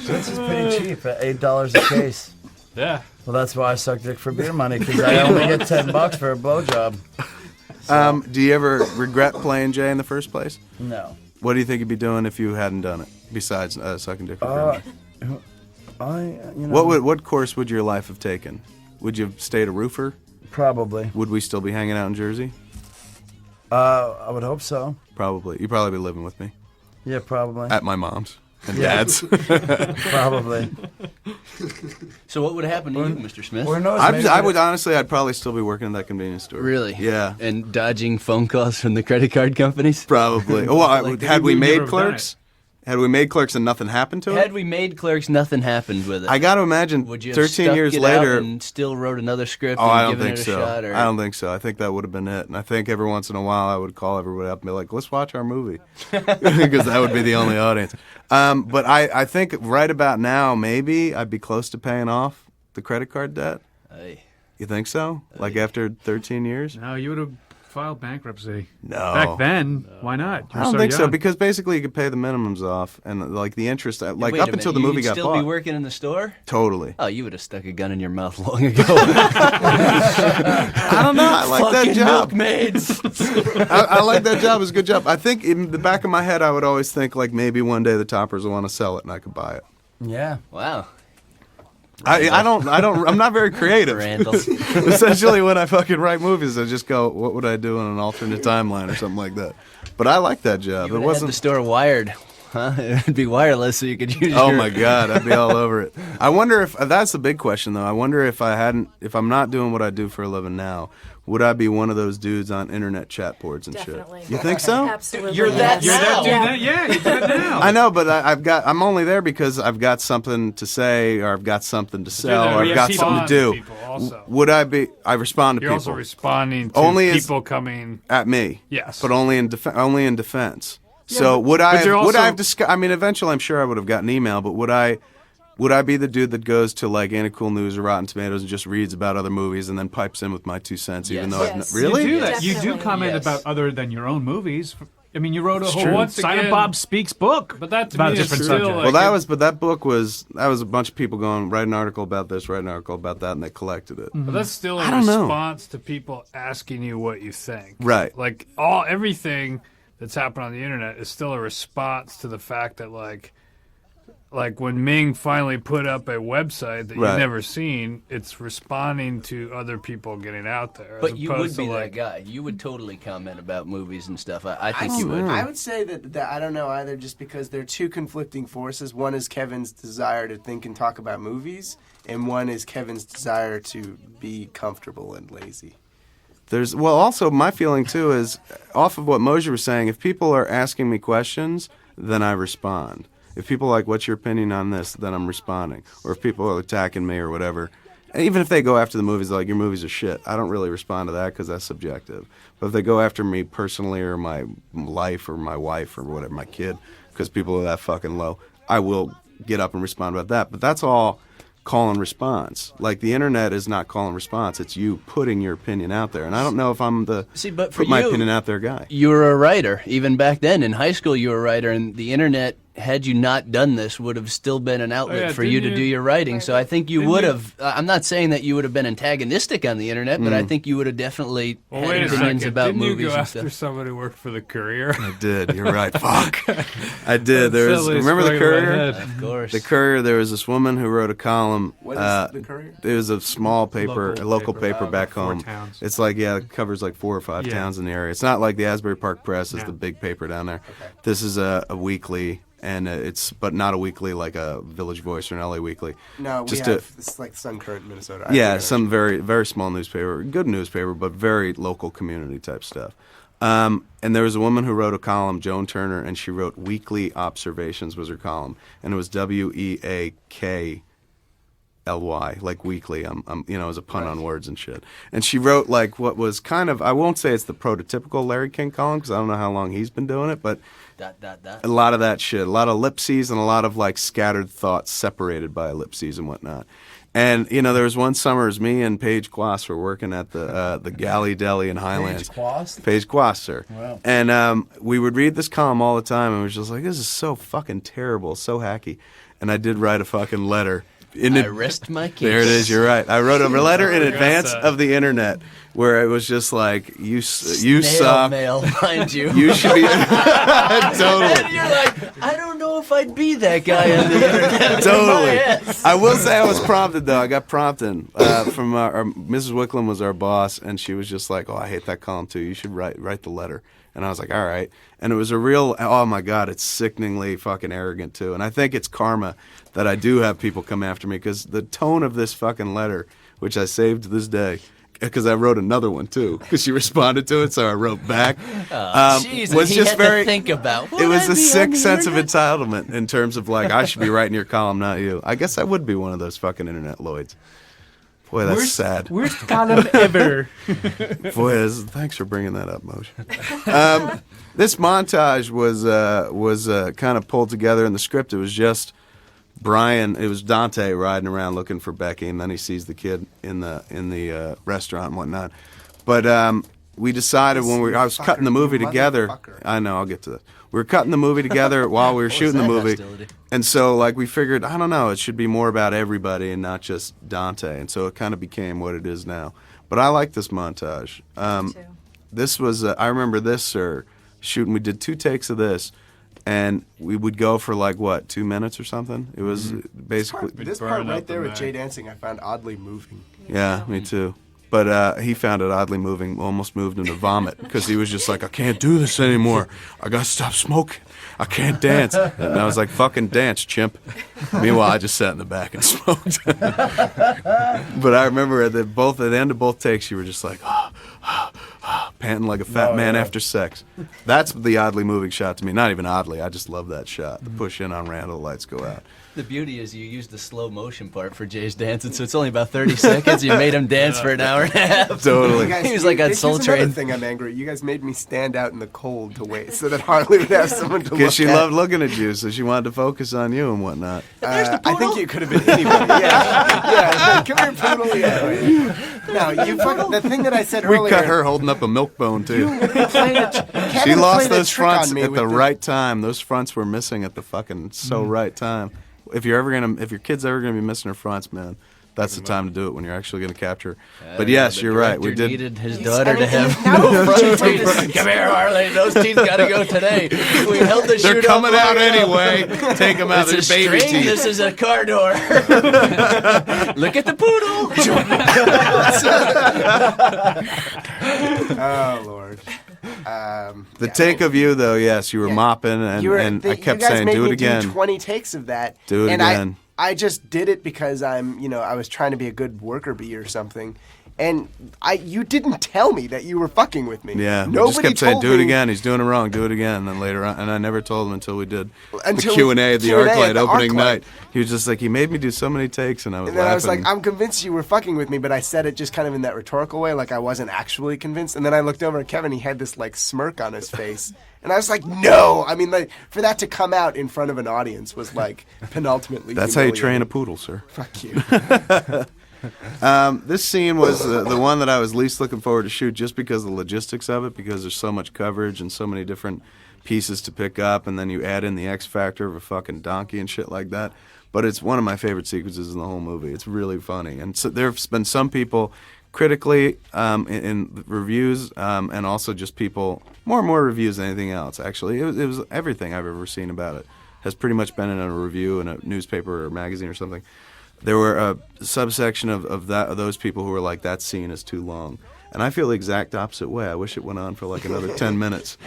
this is pretty cheap at $8 a case. Yeah. Well, that's why I suck dick for beer money, because I only get $10 for a blowjob. Do you ever regret playing Jay in the first place? No. What do you think you'd be doing if you hadn't done it, besides sucking dick for beer money? What course would your life have taken? Would you have stayed a roofer? Probably. Would we still be hanging out in Jersey? I would hope so. Probably. You'd probably be living with me. Yeah, probably. At my mom's and Yeah. dad's. Probably. So what would happen to you, Mr. Smith? Who knows? I'd probably still be working at that convenience store. Really? Yeah. And dodging phone calls from the credit card companies? Probably. Had we made Clerks? Had we made Clerks and nothing happened to it? Had we made Clerks, nothing happened with it. I got to imagine Would you have 13 stuck years it later. out and still wrote another script Oh, I and don't given think it a so. shot? Or... I don't think so. I think that would have been it. And I think every once in a while I would call everybody up and be like, let's watch our movie. Because that would be the only audience. But I think right about now, maybe I'd be close to paying off the credit card debt. Aye. You think so? Like after 13 years? No, you would have filed bankruptcy. No. Back then, why not? You I were don't think so, young. because basically you could pay the minimums off and like the interest, like Wait up a until minute, the movie you'd got still bought. be working in the store? Totally. Oh, you would have stuck a gun in your mouth long ago. I don't know. I like that Fucking job. milkmaids. I like that job. It's a good job. I think in the back of my head, I would always think like maybe one day the Toppers will want to sell it and I could buy it. Yeah. Wow. I'm not very creative. Randall. Essentially, when I fucking write movies, I just go, what would I do in an alternate timeline or something like that. But I like that job. You It would have wasn't. the store wired. Huh? It would be wireless so you could use Oh your... my God, I'd be all over it. I wonder if that's the big question though. I wonder if I'm not doing what I do for a living now, would I be one of those dudes on internet chat boards and Definitely. shit? You think so? Absolutely. You're that yes. now. Yeah. Yeah, you do that now. I know, but I'm only there because I've got something to say, or I've got something to sell, or I've got something to do. People also. Would I be? I respond to You're people also responding to Only as- people coming. at me. Yes. but only in defense. So would I? you're Would I have also- discussed? I mean, eventually, I'm sure I would have gotten email, but would I? Would I be the dude that goes to like Ain't It Cool News or Rotten Tomatoes and just reads about other movies and then pipes in with my 2 cents, even Yes. though Yes. really? You do that. You do Definitely. comment Yes. about other than your own movies. I mean, you wrote a whole true. Once Silent again- Bob Speaks book But that to about me a is different still subject. like- But that book was a bunch of people going write an article about this, write an article about that, and they collected it. But that's still a I don't know. response to people asking you what you think. Right. Like everything that's happened on the internet is still a response to the fact that like when Ming finally put up a website that Right. you've never seen, it's responding to other people getting out there. as But you would opposed be to, that like, guy. You would totally comment about movies and stuff. I think you would. I would say that I don't know either, just because they're two conflicting forces. One is Kevin's desire to think and talk about movies, and one is Kevin's desire to be comfortable and lazy. Also my feeling too is off of what Mosier was saying. If people are asking me questions, then I respond. If people are like, what's your opinion on this? Then I'm responding. Or if people are attacking me or whatever, and even if they go after the movies, like your movies are shit, I don't really respond to that because that's subjective. But if they go after me personally or my life or my wife or whatever, my kid, because people are that fucking low, I will get up and respond about that. But that's all call and response. Like the internet is not call and response. It's you putting your opinion out there. And I don't know if I'm the but for put my you, opinion out there guy. You were a writer. Even back then in high school, you were a writer. And the internet, had you not done this, would have still been an outlet for you to do your writing. So I think you would have. I'm not saying that you would have been antagonistic on the internet, but I think you would have definitely had opinions about Didn't movies you go and after stuff. somebody who worked for the Courier? I did. You're right. Fuck. I did. There was. Remember the Courier? Of course. The Courier. There was this woman who wrote a column. What is the Courier? It was a small paper, a local paper back four home. towns. It's like it covers like 4 or 5 Yeah. towns in the area. It's not like the Asbury Park Press is Yeah. the big paper down there. This is a weekly. And but not a weekly like a Village Voice or an LA Weekly. No, Just we have this like Sun Current, Minnesota. I Yeah, think some very, very small newspaper, good newspaper, but very local community type stuff. And there was a woman who wrote a column, Joan Turner, and she wrote Weekly Observations was her column, and it was WEAKLY, like weekly. It was a pun on words and shit. And she wrote like what was kind of, I won't say it's the prototypical Larry King column because I don't know how long he's been doing it, but a lot of that shit, a lot of ellipses and a lot of like scattered thoughts separated by ellipses and whatnot. And there was one summer, it was me and Paige Quast were working at the Galley Deli in Highlands. Paige Quast, sir. Wow. And we would read this column all the time, and we were just like, this is so fucking terrible, so hacky. And I did write a fucking letter. I rest my case. There it is. You're right. I wrote a letter in forgot advance that. of the internet where it was just like you Snail suck. mail, mind you. You should be And totally. you're like, I don't know if I'd be that guy on the internet. Totally. I will say I was prompted though. I got prompted from our Mrs. Wicklund was our boss, and she was just like, "Oh, I hate that column too. You should write the letter." And I was like, "All right." And it was a real. Oh my God, it's sickeningly fucking arrogant too. And I think it's karma that I do have people come after me because the tone of this fucking letter, which I saved to this day. Because I wrote another one too, because she responded to it, so I wrote back. Jeez, was he just had very. to think about. It was would I a be sick on the sense of internet? entitlement in terms of like I should be writing your column, not you. I guess I would be one of those fucking internet Lloyds. Boy, that's sad. Worst column ever. Boy, thanks for bringing that up, Moshe. This montage was kind of pulled together in the script. It was just Brian. It was Dante riding around looking for Becky, and then he sees the kid in the restaurant and whatnot. But we decided when I was cutting the movie together. motherfucker. I know. I'll get to that. We were cutting the movie together while we were shooting the that movie. hostility? And so, like, we figured, I don't know, it should be more about everybody and not just Dante. And so it kind of became what it is now. But I like this montage. too. This was, I remember this, sir, shooting. We did 2 takes of this, and we would go for, like, what, 2 minutes or something? It was basically, This burn part up right there the with Jay mag. dancing, I found oddly moving. yeah, me too. But he found it oddly moving, almost moved him to vomit because he was just like, I can't do this anymore. I got to stop smoking. I can't dance. And I was like, fucking dance, chimp. Meanwhile, I just sat in the back and smoked. But I remember at the end of both takes, you were just like, panting like a fat man after sex. That's the oddly moving shot to me. Not even oddly. I just love that shot. The push in on Randall, the lights go out. The beauty is you used the slow motion part for Jay's dancing, so it's only about 30 seconds. You made him dance for an hour and a half. Totally. You guys- He was like on here's Soul another Train. thing I'm angry. You guys made me stand out in the cold to wait so that Harley would have someone to look Because she at. loved looking at you, so she wanted to focus on you and whatnot. I think you could have been anybody. Yeah. Come here, poodle. Yeah. No, you fucking, the thing that I said We earlier. cut her holding up a milk bone, too. Kevin She lost played a those trick fronts on me at with the right time. Those fronts were missing at the fucking right time. If your kid's ever gonna be missing her fronts, man, that's the time to do it when you're actually gonna capture. But yes, The you're right. We director did. needed his daughter to have no front teeth. Come here, Harley. Those teeth gotta go today. We held the They're shoot coming up out long enough. anyway. Take them out. This They're is baby string. teeth. This is a car door. Look at the poodle. Oh Lord. The take of you, though, yes, you were mopping, and, I kept saying, "Do it again. 20 takes of that. Do it and again. I just did it because I was trying to be a good worker bee or something. And you didn't tell me that you were fucking with me. Yeah, we nobody just kept saying, told "Do it me- again." He's doing it wrong. Do it again. And then later on, and I never told him until we did Until the Q&A at the Q&A at ArcLight the opening ArcLight. night. He was just like, he made me do so many takes, and I was And then laughing. I was like, I'm convinced you were fucking with me, but I said it just kind of in that rhetorical way, like I wasn't actually convinced. And then I looked over at Kevin, he had this like smirk on his face. And I was like, no! I mean, like, for that to come out in front of an audience was like penultimately That's how you humiliating. train a poodle, sir. Fuck you. This scene was the one that I was least looking forward to shoot just because of the logistics of it, because there's so much coverage and so many different pieces to pick up, and then you add in the X factor of a fucking donkey and shit like that. But it's one of my favorite sequences in the whole movie. It's really funny. And so there's been some people critically in reviews and also just people, more and more reviews than anything else, actually. It was everything I've ever seen about it has pretty much been in a review in a newspaper or magazine or something. There were a subsection of those people who were like, that scene is too long. And I feel the exact opposite way. I wish it went on for like another 10 minutes.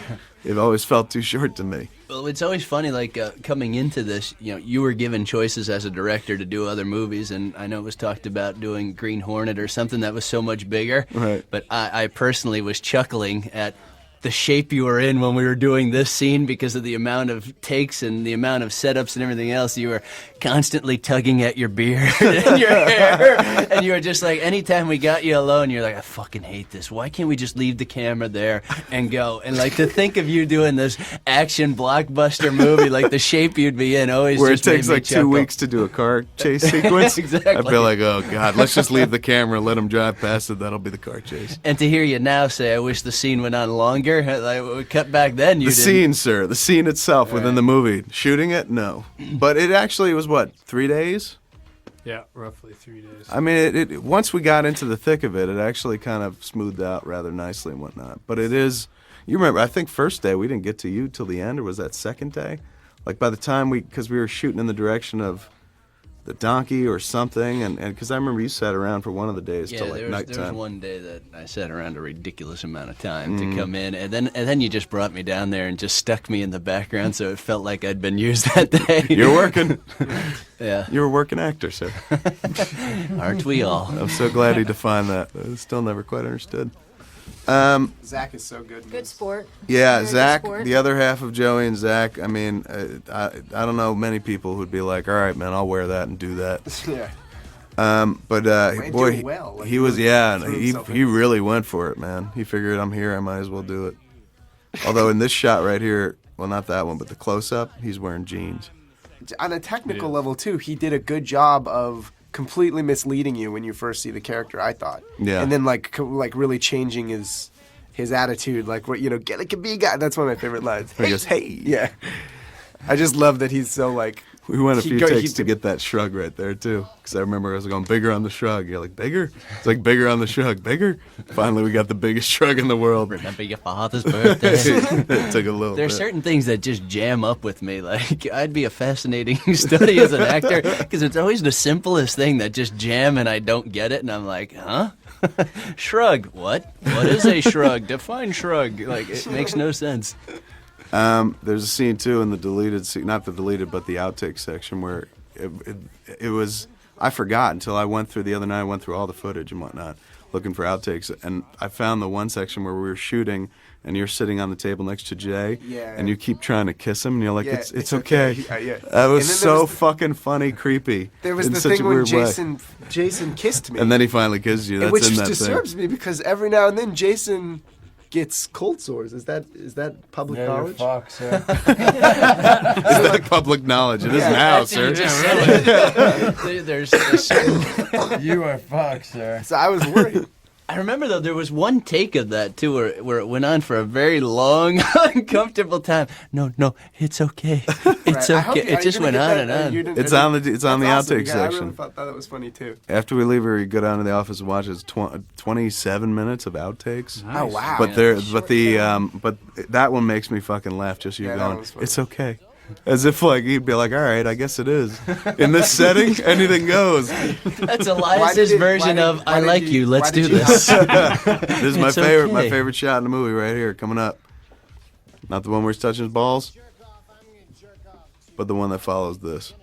It always felt too short to me. Well, it's always funny, like coming into this, you were given choices as a director to do other movies, and I know it was talked about doing Green Hornet or something that was so much bigger. Right. But I personally was chuckling at the shape you were in when we were doing this scene because of the amount of takes and the amount of setups and everything else. You were constantly tugging at your beard and your hair, and you were just like, anytime we got you alone, you're like, I fucking hate this. Why can't we just leave the camera there and go? And like to think of you doing this action blockbuster movie, like the shape you'd be in, always Where it just made takes me like 2 chuckle. weeks to do a car chase sequence. Exactly. I'd be like, oh, God, let's just leave the camera, let him drive past it. That'll be the car chase. And to hear you now say, I wish the scene went on longer, like we cut back then, you The didn't. scene, sir. The scene itself within the movie. Shooting it? No. But it actually was, what, 3 days? Yeah, roughly 3 days. I mean, it once we got into the thick of it, it actually kind of smoothed out rather nicely and whatnot. But it is, you remember, I think first day we didn't get to you till the end, or was that second day? Like by the time because we were shooting in the direction of the donkey or something, and because I remember you sat around for one of the days till like there was nighttime. one day that I sat around a ridiculous amount of time to come in, and then you just brought me down there and just stuck me in the background, so it felt like I'd been used that day. You're working. Yeah. You're a working actor, sir. Aren't we all? I'm so glad he defined that. I still never quite understood. Zach is so good. in Good this. sport. Yeah, Very good Zach, sport. the other half of Joey and Zach, I mean, I don't know many people who'd be like, all right, man, I'll wear that and do that. Yeah. But And boy, do it well. Like, he was, yeah, and threw he himself he in. really went for it, man. He figured I'm here, I might as well do it. Although in this shot right here, well, not that one, but the close-up, he's wearing jeans. On a technical level, too, he did a good job of completely misleading you when you first see the character, I thought. Yeah. And then, like really changing his attitude, like, what get a kabiga. That's one of my favorite lines. He goes, hey. Yeah. I just love that he's so, like... We went a He few go- takes he- to get that shrug right there, too. Because I remember I was going, bigger on the shrug. You're like, bigger? It's like, bigger on the shrug. Bigger? Finally, we got the biggest shrug in the world. Remember your father's birthday? It took a little There's bit. certain things that just jam up with me. Like, I'd be a fascinating study as an actor because it's always the simplest thing that just jam and I don't get it. And I'm like, huh? Shrug. What? What is a shrug? Define shrug. Like, it makes no sense. There's a scene too in the deleted scene, not the deleted, but the outtake section where it was. I forgot until I went through the other night. I went through all the footage and whatnot, looking for outtakes, and I found the one section where we were shooting, and you're sitting on the table next to Jay, Yeah. and you keep trying to kiss him, and you're like, Yeah, it's okay. Yeah. That was And then there so was the- fucking funny, creepy. There was in the such thing a when weird way. Jason kissed me. And then he finally kissed you. That's which in that disturbs thing. me because every now and then Jason gets cold sores. Is that public Yeah, you're knowledge? fucked, sir. It's like public knowledge. It is now, sir. There's a certain You are fucked, sir. So I was worried. I remember though there was one take of that too where it went on for a very long, uncomfortable time. No, it's okay. It's Right. I hope okay. you- It just you went didn't on get and that, on. you didn't- It's on the That's outtake awesome, because I section. really thought that was funny too. After we leave here, you go down to the office and watch. It's 27 minutes of outtakes. Oh wow! But but that one makes me fucking laugh. Just you Yeah, that going, one's funny. it's okay, as if like he'd be like, all right, I guess it is. In this setting, anything goes. That's Why Elias's did it- version why of did I you- like you. Let's why did do you this. This is my It's favorite. My okay. favorite shot in the movie right here, coming up. Not the one where he's touching his balls, but the one that follows this.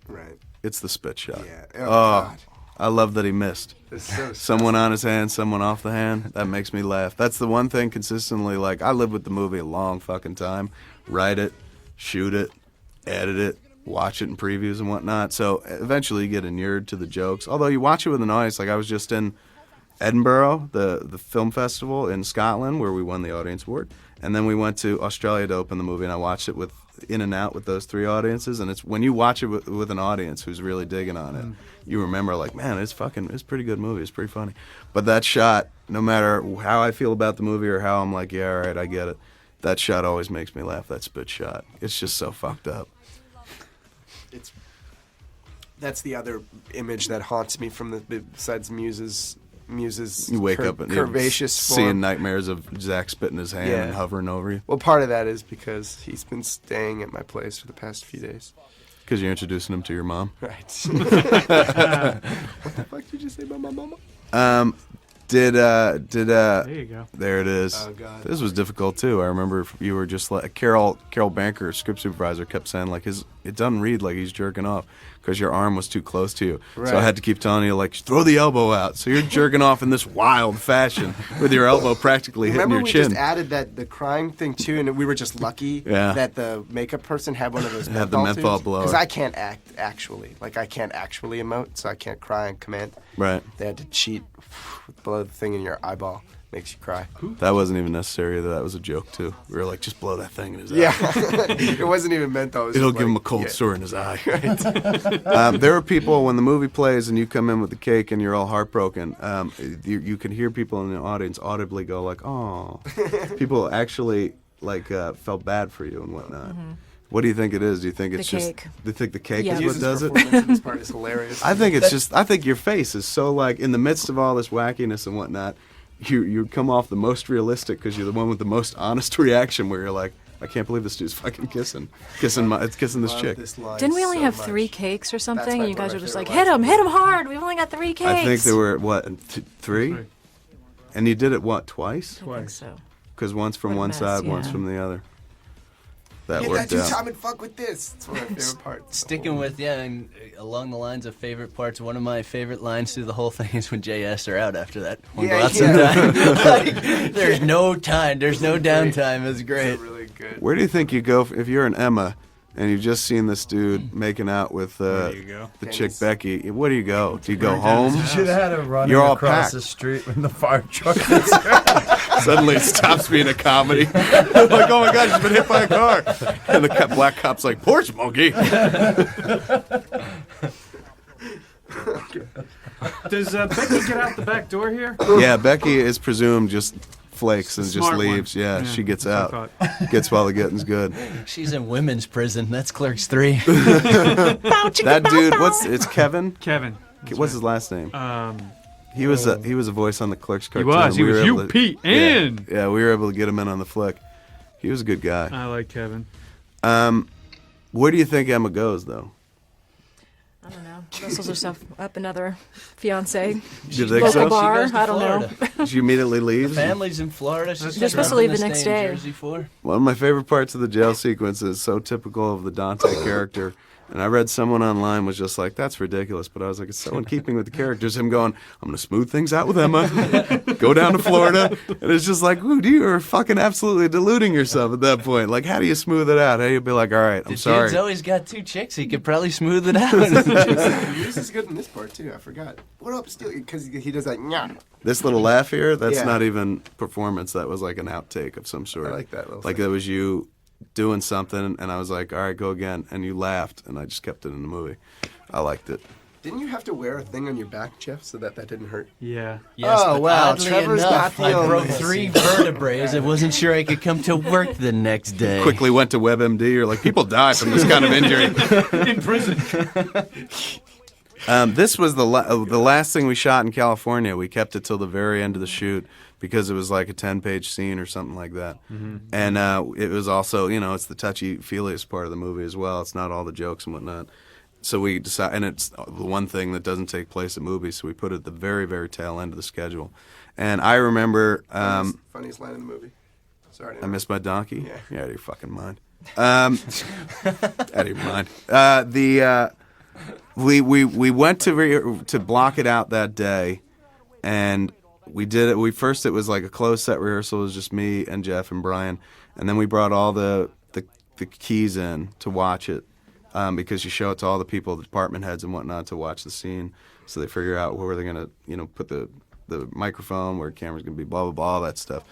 right. It's the spit shot. Yeah. Oh, God. I love that he missed. It's so Someone on his hand, someone off the hand. That makes me laugh. That's the one thing consistently. Like, I lived with the movie a long fucking time. Write it, shoot it, edit it, watch it in previews and whatnot. So eventually you get inured to the jokes. Although you watch it with an audience. Like, I was just in Edinburgh, the film festival in Scotland, where we won the audience award. And then we went to Australia to open the movie, and I watched it with in and out with those 3 audiences. And it's when you watch it with an audience who's really digging on it, you remember, like, man, it's a pretty good movie. It's pretty funny. But that shot, no matter how I feel about the movie or how I'm like, yeah, all right, I get it, that shot always makes me laugh, that spit shot. It's just so fucked up. That's the other image that haunts me from besides Muse's You wake up and curvaceous seeing form. nightmares of Zach spitting his hand and hovering over you. Well, part of that is because he's been staying at my place for the past few days. Because you're introducing him to your mom. Right. What the fuck did you say about my mama? There There you go. There it is. Oh, God. This was difficult too. I remember you were just like Carol Banker, script supervisor, kept saying like it doesn't read like he's jerking off because your arm was too close to you. Right. So I had to keep telling you like throw the elbow out. So you're jerking off in this wild fashion with your elbow practically hitting Remember your we chin. just added the crying thing too, and we were just lucky that the makeup person had one of those Had the menthol blower. Because I can't act actually, I can't actually emote, so I can't cry on command. Right. They had to cheat. Blow the thing in your eyeball makes you cry. That wasn't even necessary. That was a joke too. We were like, just blow that thing in his eye. Yeah, it wasn't even meant though. It'll give him a cold sore in his eye. There are people when the movie plays and you come in with the cake and you're all heartbroken. You can hear people in the audience audibly go like, "Oh." People actually felt bad for you and whatnot. Mm-hmm. What do you think it is? Do you think it's just? cake. Do you think the cake Yeah. is what does it? This part is hilarious. I think it's just. I think your face is so like in the midst of all this wackiness and whatnot. You come off the most realistic because you're the one with the most honest reaction where you're like, I can't believe this dude's fucking kissing this chick. Didn't we only have 3 cakes or something? And you guys were just like, hit him hard. We've only got 3 cakes. I think there were what 3, and you did it what twice? I think so. Because once from What a one mess, side, once yeah. from the other. That Get worked that out. time and fuck with this. It's one of my favorite parts. Sticking with, and along the lines of favorite parts, one of my favorite lines through the whole thing is when JS are out after that. Wanna go out sometime? There's no time. There's no downtime. It's great. It's really good. Where do you think you go if you're an Emma and you've just seen this dude making out with you go? the chick Becky? Where do you go? Do you go home? You should have had her running You're all across packed. the street when the fire truck Suddenly it stops being a comedy. Like, oh my God, she's been hit by a car. And the black cop's like, poor Smokey. Does Becky get out the back door here? Yeah, Becky is presumed just flakes and just Smart one. leaves. Yeah, she gets that's out. what I Gets while the getting's good. She's in women's prison. That's Clerks 3. That dude, it's Kevin? Kevin. What's his last name? Um, He was a voice on the Clerks he cartoon. was. He We was were able to- UPN. Yeah, we were able to get him in on the flick. He was a good guy. I like Kevin. Where do you think Emma goes, though? I don't know. Wrestles herself up another fiance. Do you think Local so? bar. She goes to I don't know. Florida. She immediately leaves? Family's in Florida. She's They're supposed to leave the next day. Jersey for. One of my favorite parts of the jail sequence is so typical of the Dante character. And I read someone online was just like, that's ridiculous. But I was like, it's so in keeping with the characters. Him going, I'm going to smooth things out with Emma, go down to Florida. And it's just like, ooh, you are fucking absolutely deluding yourself at that point. Like, how do you smooth it out? How do you be like, all right, I'm The sorry. dude's always got 2 chicks. He could probably smooth it out. This is good in this part too. I forgot. What up, Steele? Because he does that. Nyah. This little laugh here, that's Yeah. not even performance. That was like an outtake of some sort. I like that little Like thing. that was you doing something, and I was like, all right, go again. And you laughed, and I just kept it in the movie. I liked it. Didn't you have to wear a thing on your back, Jeff, so that didn't hurt? Yeah. Yes, Oh, but wow, oddly Trevor's enough, not the I broke only- 3 vertebrae. I wasn't sure I could come to work the next day. Quickly went to WebMD. You're like, people die from this kind of injury. In prison. This was the last thing we shot in California. We kept it till the very end of the shoot because it was like a 10-page scene or something like that. Mm-hmm. And it was also, it's the touchy-feeliest part of the movie as well. It's not all the jokes and whatnot. So we decided, and it's the one thing that doesn't take place at movies, so we put it at the very, very tail end of the schedule. And I remember... Funniest line in the movie. Sorry. I missed my donkey? Yeah. You're out of your fucking mind. Out of your mind. we went to block it out that day, and we did it. It was like a closed set rehearsal. It was just me and Jeff and Brian, and then we brought all the keys in to watch it, because you show it to all the people, the department heads and whatnot, to watch the scene, so they figure out where they're gonna put the microphone, where the camera's gonna be, blah blah blah, all that stuff,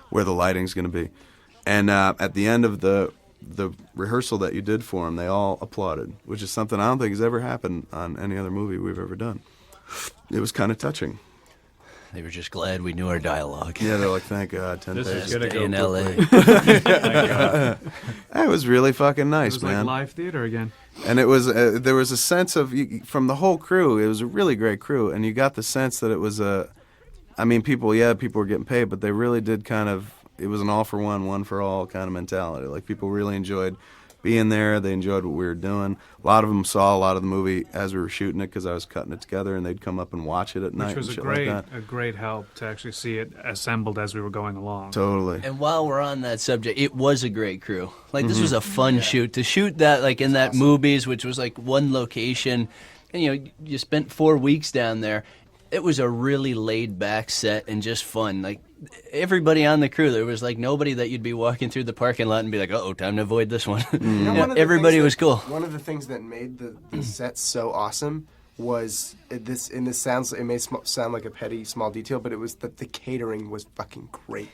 where the lighting's gonna be, and at the end of the rehearsal that you did for them, they all applauded, which is something I don't think has ever happened on any other movie we've ever done. It was kind of touching. They were just glad we knew our dialogue. Yeah, they're like, thank God, 10 This days. is gonna Stay go in quickly. L.A. That was really fucking It nice, was man. like live theater again. And it was there was a sense of from the whole crew. It was a really great crew, and you got the sense that it was people were getting paid, but they really did kind of. It was an all for one for all kind of mentality. Like, people really enjoyed being there. They enjoyed what we were doing. A lot of them saw a lot of the movie as we were shooting it, because I was cutting it together, and they'd come up and watch it at night. Which was and shit a like that. great help to actually see it assembled as we were going along. Totally. And while we're on that subject, it was a great crew. Like, this was a fun shoot. To shoot that, like, in that movies, which was, like, one location, and, you spent 4 weeks down there. It was a really laid-back set and just fun. Like, everybody on the crew, there was, like, nobody that you'd be walking through the parking lot and be like, uh-oh, time to avoid this one. You know, one of the Everybody things was cool. One of the things that made the set so awesome was it may sound like a petty small detail, but it was that the catering was fucking great.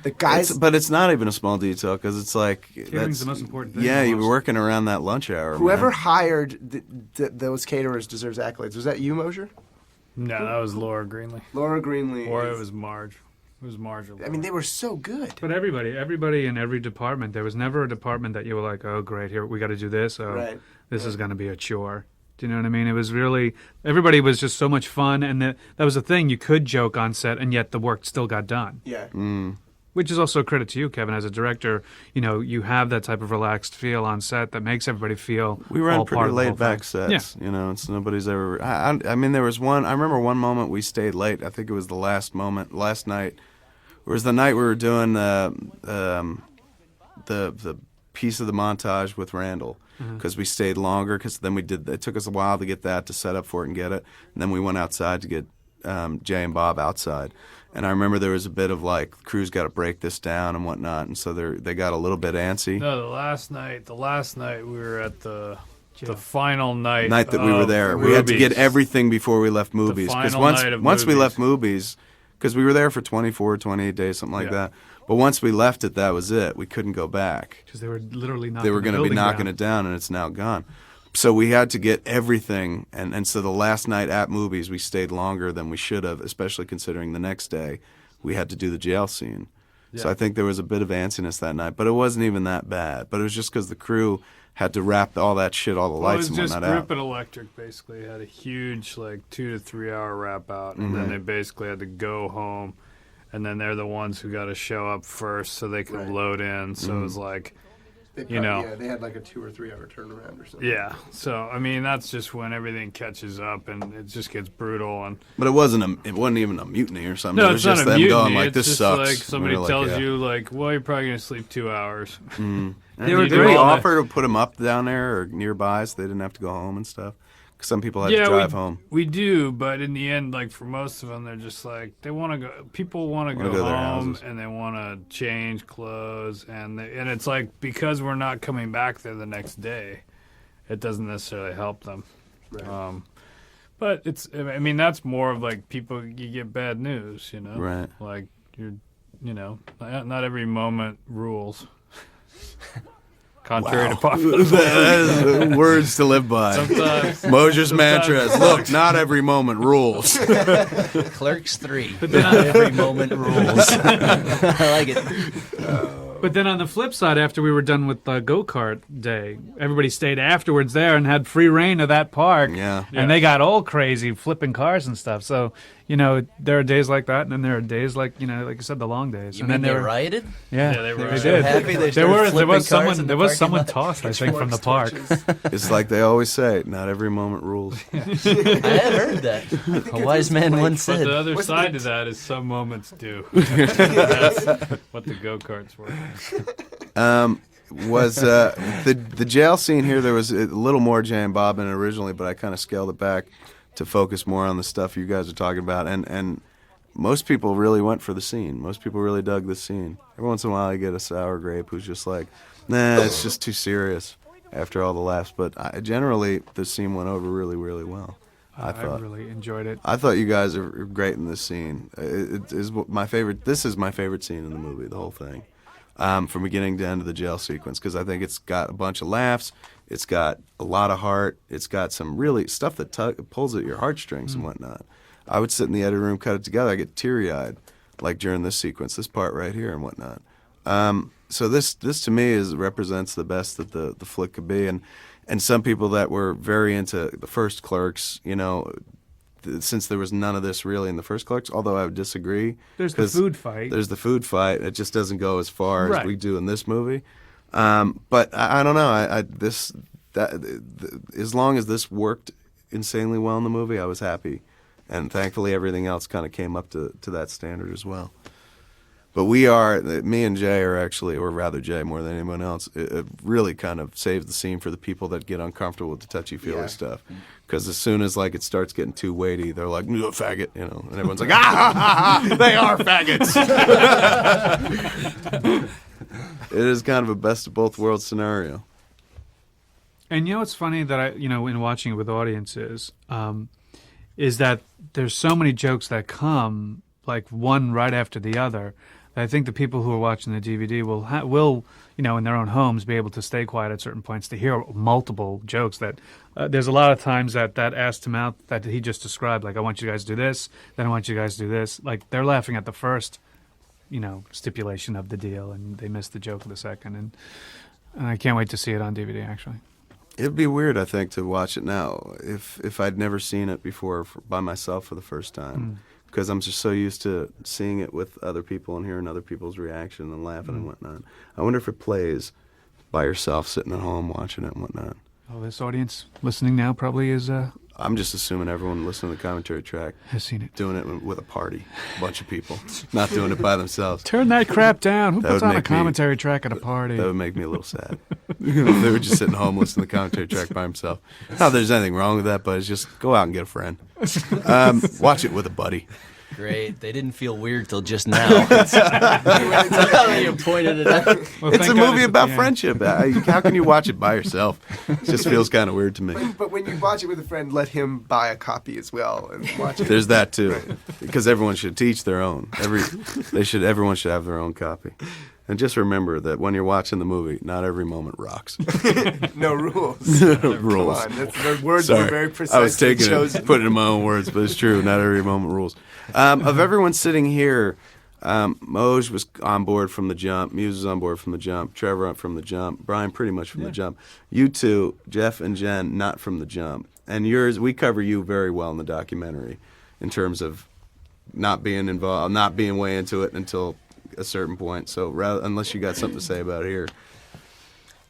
The guys, But it's not even a small detail, because it's like Catering's the most important thing. Yeah, you were almost. working around that lunch hour. whoever man. hired those caterers deserves accolades. Was that you, Mosier? No, that was Laura Greenlee. Laura Greenlee. Or it was Marge. It was Marge. Or I mean, they were so good. But everybody in every department, there was never a department that you were like, oh, great, here, we got to do this. Oh, Right. this is going to be a chore. Do you know what I mean? It was really, everybody was just so much fun. And that was the thing. You could joke on set, and yet the work still got done. Yeah. Which is also a credit to you, Kevin, as a director. You have that type of relaxed feel on set that makes everybody feel We run all part pretty of the whole laid back thing. sets, It's nobody's ever. I mean, there was one. I remember one moment we stayed late. I think it was the last night. It was the night we were doing the piece of the montage with Randall, because we stayed longer. Because then it took us a while to get that, to set up for it and get it, and then we went outside to get Jay and Bob outside. And I remember there was a bit of like, the crew's got to break this down and whatnot, and so they got a little bit antsy. No, the last night we were at the final night That we were there. We had to get everything before we left movies. Because final night of once we movies. left movies, because we were there for 24, 28 days, something like that. But once we left it, that was it. We couldn't go back. Because they were literally knocking They were going to be knocking it down, and it's now gone. So we had to get everything, and so the last night at movies, we stayed longer than we should have, especially considering the next day we had to do the jail scene. So I think there was a bit of antsiness that night, but it wasn't even that bad. But it was just because the crew had to wrap all that shit, all the lights and It was just whatnot out. Grip and Electric basically had a huge 2 to 3 hour wrap out, and then they basically had to go home, and then they're the ones who got to show up first so they could load in. So it was like, They they had like a 2 or 3 hour turnaround or something. yeah. So I mean, that's just when everything catches up and it just gets brutal. And But it wasn't even a mutiny or something. no, It was it's not just a them mutiny. going like, it's this just sucks. like somebody And we were tells like, yeah. you like, well, you're probably gonna sleep 2 hours. They were Did great. we offer to put them up down there or nearby so they didn't have to go home and stuff? Because some people had to drive home. We do, but in the end, like for most of them, they're just like they want to go. People want to Wanna go go to their home houses. and they want to change clothes, and it's like because we're not coming back there the next day, it doesn't necessarily help them. Right. But I mean, that's more of like people. You get bad news, Right. Like not every moment rules. Contrary to popular. That is words to live by. Sometimes. Mosier's mantra is, look, not every moment rules. Clerks 3. Every moment rules. I like it. But then on the flip side, after we were done with the Go-kart day, everybody stayed afterwards there and had free reign of that park. Yeah. And they got all crazy, flipping cars and stuff. So, there are days like that, and then there are days like, like you said, the long days. You and mean then they rioted? Yeah, Yeah, they they rioted. did. Happy they There started was flipping cars someone in the there was parking someone lot? tossed, I think, from the park. It's like they always say, not every moment rules. I had heard that. A wise man once But said. the other side to that is some moments do. That's what the go-karts were. was the jail scene here. There was a little more Jay and Bob in it originally, but I kind of scaled it back to focus more on the stuff you guys are talking about. And most people really went for the scene. Most people really dug the scene. Every once in a while, I get a sour grape who's just like, nah, it's just too serious after all the laughs. But generally, the scene went over really, really well. I really enjoyed it. I thought you guys are great in this scene. It is my favorite. This is my favorite scene in the movie, the whole thing, from beginning to end of the jail sequence, because I think it's got a bunch of laughs. It's got a lot of heart. It's got some really stuff that pulls at your heartstrings and whatnot. I would sit in the editing room, cut it together. I get teary-eyed, like during this sequence, this part right here and whatnot. So this to me represents the best that the flick could be, and some people that were very into the first Clerks, since there was none of this really in the first Clerks, although I wowould disagree. There's the food fight. There's the food fight. It just doesn't go as far Right. as we do in this movie. But I don't know. As long as this worked insanely well in the movie, I was happy. And thankfully, everything else kind of came up to that standard as well. But me and Jay are actually, or rather Jay more than anyone else, it really kind of saves the scene for the people that get uncomfortable with the touchy-feely stuff. Because as soon as it starts getting too weighty, they're like, "No, faggot," and everyone's like, they are faggots. It is kind of a best of both worlds scenario. And it's funny that in watching it with audiences, is that there's so many jokes that come like one right after the other. I think the people who are watching the DVD will in their own homes be able to stay quiet at certain points to hear multiple jokes. That there's a lot of times that ass to mouth that he just described, like I want you guys to do this, then I want you guys to do this. Like they're laughing at the first, stipulation of the deal, and they miss the joke of the second. And I can't wait to see it on DVD. Actually, it'd be weird, I think, to watch it now if I'd never seen it before by myself for the first time. Because I'm just so used to seeing it with other people and hearing other people's reaction and laughing and whatnot. I wonder if it plays by yourself, sitting at home watching it and whatnot. Oh, this audience listening now probably is. I'm just assuming everyone listening to the commentary track has seen it. Doing it with a party, a bunch of people, not doing it by themselves. Turn that crap down. Who That puts would on a make me- commentary track at a party? That would make me a little sad. If they were just sitting home listening to the commentary track by himself. Not that there's anything wrong with that, but it's just go out and get a friend. Watch it with a buddy. Great. They didn't feel weird till just now. You pointed it out. Well, It's a thank God movie about yeah. friendship. How can you watch it by yourself? It just feels kind of weird to me. But when you watch it with a friend, let him buy a copy as well and watch it. There's that too, because everyone should teach their own. Everyone should have their own copy. And just remember that when you're watching the movie, not every moment rocks. No rules. Rules. Come on, the words Sorry, were very precisely I was taking chosen. it, putting it in my own words, but it's true. Not every moment rules. Of everyone sitting here, Moj was on board from the jump. Muse was on board from the jump. Trevor from the jump. Brian pretty much from the jump. You two, Jeff and Jen, not from the jump. And yours, we cover you very well in the documentary, in terms of not being involved, not being way into it until a certain point. So unless you got something to say about it here.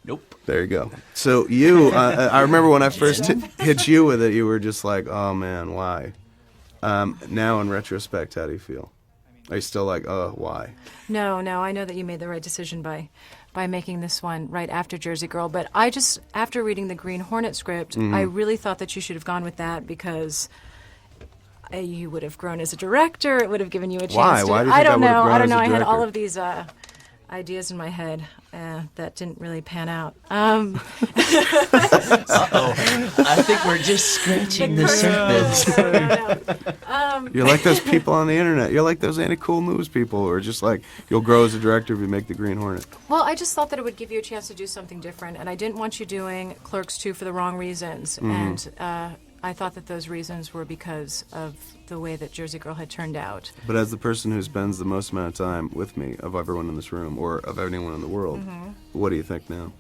Nope. There you go. So you, I remember when I first hit you with it, you were just like, oh man, why? Now in retrospect, how do you feel? Are you still like, oh, why? No, I know that you made the right decision by making this one right after Jersey Girl. But I just, after reading the Green Hornet script, I really thought that you should have gone with that because you would have grown as a director. It would have given you a chance. Why? To, Why do you I think don't I would have know. grown I don't as a know. I had all director? of these ideas in my head that didn't really pan out. I think we're just scratching the surface. You're like those people on the internet. You're like those anti-cool news people who are just like, you'll grow as a director if you make the Green Hornet. Well, I just thought that it would give you a chance to do something different, and I didn't want you doing Clerks 2 for the wrong reasons. And I thought that those reasons were because of the way that Jersey Girl had turned out. But as the person who spends the most amount of time with me, of everyone in this room, or of anyone in the world, what do you think now?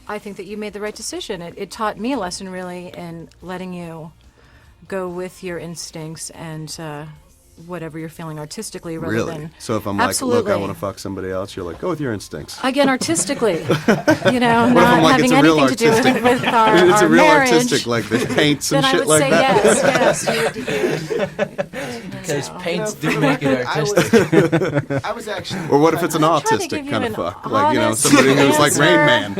I think that you made the right decision. It taught me a lesson, really, in letting you go with your instincts and whatever you're feeling artistically rather Really? than... So if I'm Absolutely. like, look, I want to fuck somebody else, you're like, go with your instincts. Again, artistically, What if not I'm like, having it's a real anything to do artistic, with our, it's a our real marriage, artistic, like there's paints and then I shit would like say that? yes, you would, because No. paints You know, do make it artistic. I was actually. Or what if it's an I'm trying to autistic give you kind of an fuck? Like, honest somebody who's like Rain Man.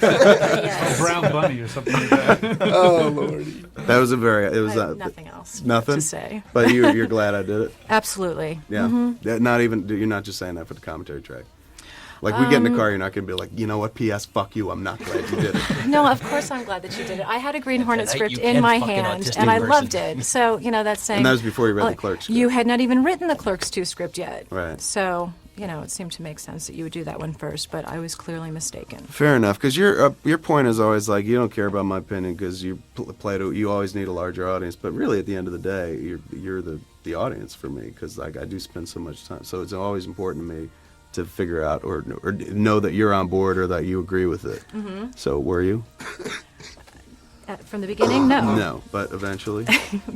Yes. Brown Bunny or something like that. Oh lordy. That was it was I have nothing else nothing? to say. But you're glad I did it? Absolutely. Yeah. Yeah, not even, you're not just saying that for the commentary track. Like, we get in the car, you're not going to be like, you know what, P.S., fuck you, I'm not glad you did it. No, of course I'm glad that you did it. I had a Green Hornet Tonight script you in can my fuck an hand, autistic and I person. loved it. So, that's saying... And that was before you read the Clerks script. You had not even written the Clerks 2 script yet. Right. So, it seemed to make sense that you would do that one first, but I was clearly mistaken. Fair enough, because your point is always like, you don't care about my opinion because you you always need a larger audience. But really, at the end of the day, you're the audience for me, because I do spend so much time. So it's always important to me to figure out or know that you're on board or that you agree with it. Mm-hmm. So were you? From the beginning, no. No, but eventually.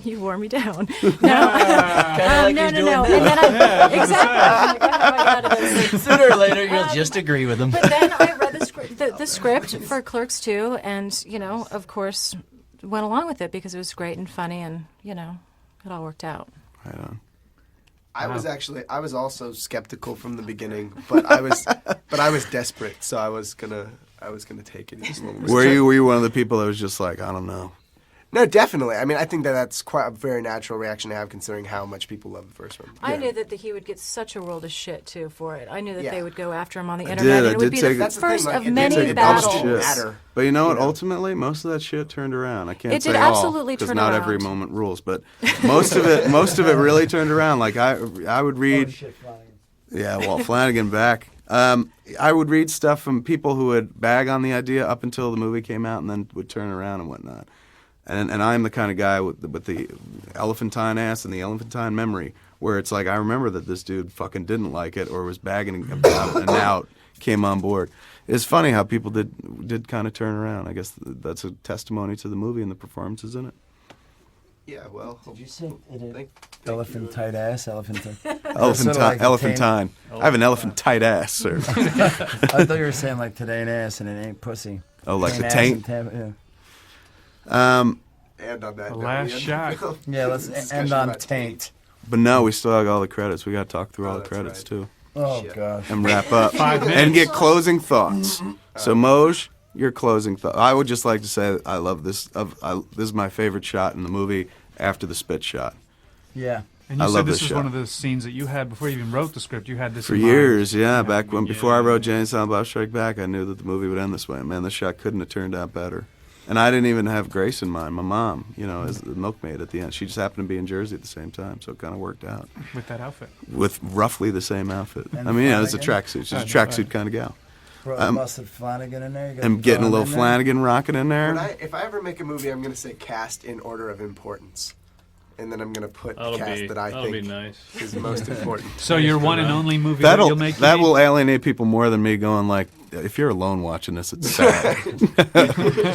You wore me down. Kind of like No. he's doing And then exactly. I'm like, how do I get out of this? Sooner or later, you'll just agree with him. But then I read the script for Clerks 2, and of course, went along with it because it was great and funny, and it all worked out. Right on. I was also skeptical from the beginning, but I was desperate, so I was gonna take it just a little bit. Were you one of the people that was just like, I don't know? No, definitely. I mean, I think that's quite a very natural reaction to have, considering how much people love the first one. I knew that he would get such a world of shit too for it. I knew that Yeah. they would go after him on the I internet, did. and it would be the That's the thing, first like, of it many did battles. almost matter. But you know what? You know? Ultimately, most of that shit turned around. I can't It say did all, absolutely because turn not around. every moment rules. But most of it really turned around. Like I would read. Yeah, Walt Flanagan back. I would read stuff from people who would bag on the idea up until the movie came out, and then would turn around and whatnot. And I'm the kind of guy with the elephantine ass and the elephantine memory, where it's like I remember that this dude fucking didn't like it or was bagging about it, and now came on board. It's funny how people did kind of turn around. I guess that's a testimony to the movie and the performances in it. Yeah, well. Did you say Thank elephant tight ass? Elephant. Elephantine. I have an elephant tight ass, sir. I thought you were saying like today ain't ass and it ain't pussy. Oh, like the ass taint. and yeah. And on that The note, last we end- shot. Yeah, let's Discussion end on about taint. But no, we still have all the credits. We got to talk through all the that's credits right. too, Oh Shit. gosh. and wrap up, 5 minutes. and get closing thoughts. So Moj, your closing thought. I would just like to say that I love this. This is my favorite shot in the movie after the spit shot. Yeah. And I you love said this this was shot. one of the scenes that you had before you even wrote the script. You had this For in mind. years, yeah, back when before I wrote Jane Silent Bob Strike Back, I knew that the movie would end this way. Man, this shot couldn't have turned out better. And I didn't even have Grace in mind. My mom, as the milkmaid at the end. She just happened to be in Jersey at the same time, so it kind of worked out. with that outfit. With roughly the same outfit. And I mean, it's a Flanagan? tracksuit. She's a tracksuit kind of gal. Busted Flanagan in there. You got I'm getting a Dawn little in there? Flanagan rocking in there. If I ever make a movie, I'm going to say cast in order of importance. And then I'm going to put the cast that I think nice. is most important. So your one and only movie that you'll make. That will alienate people more than me going like, if you're alone watching this, it's sad.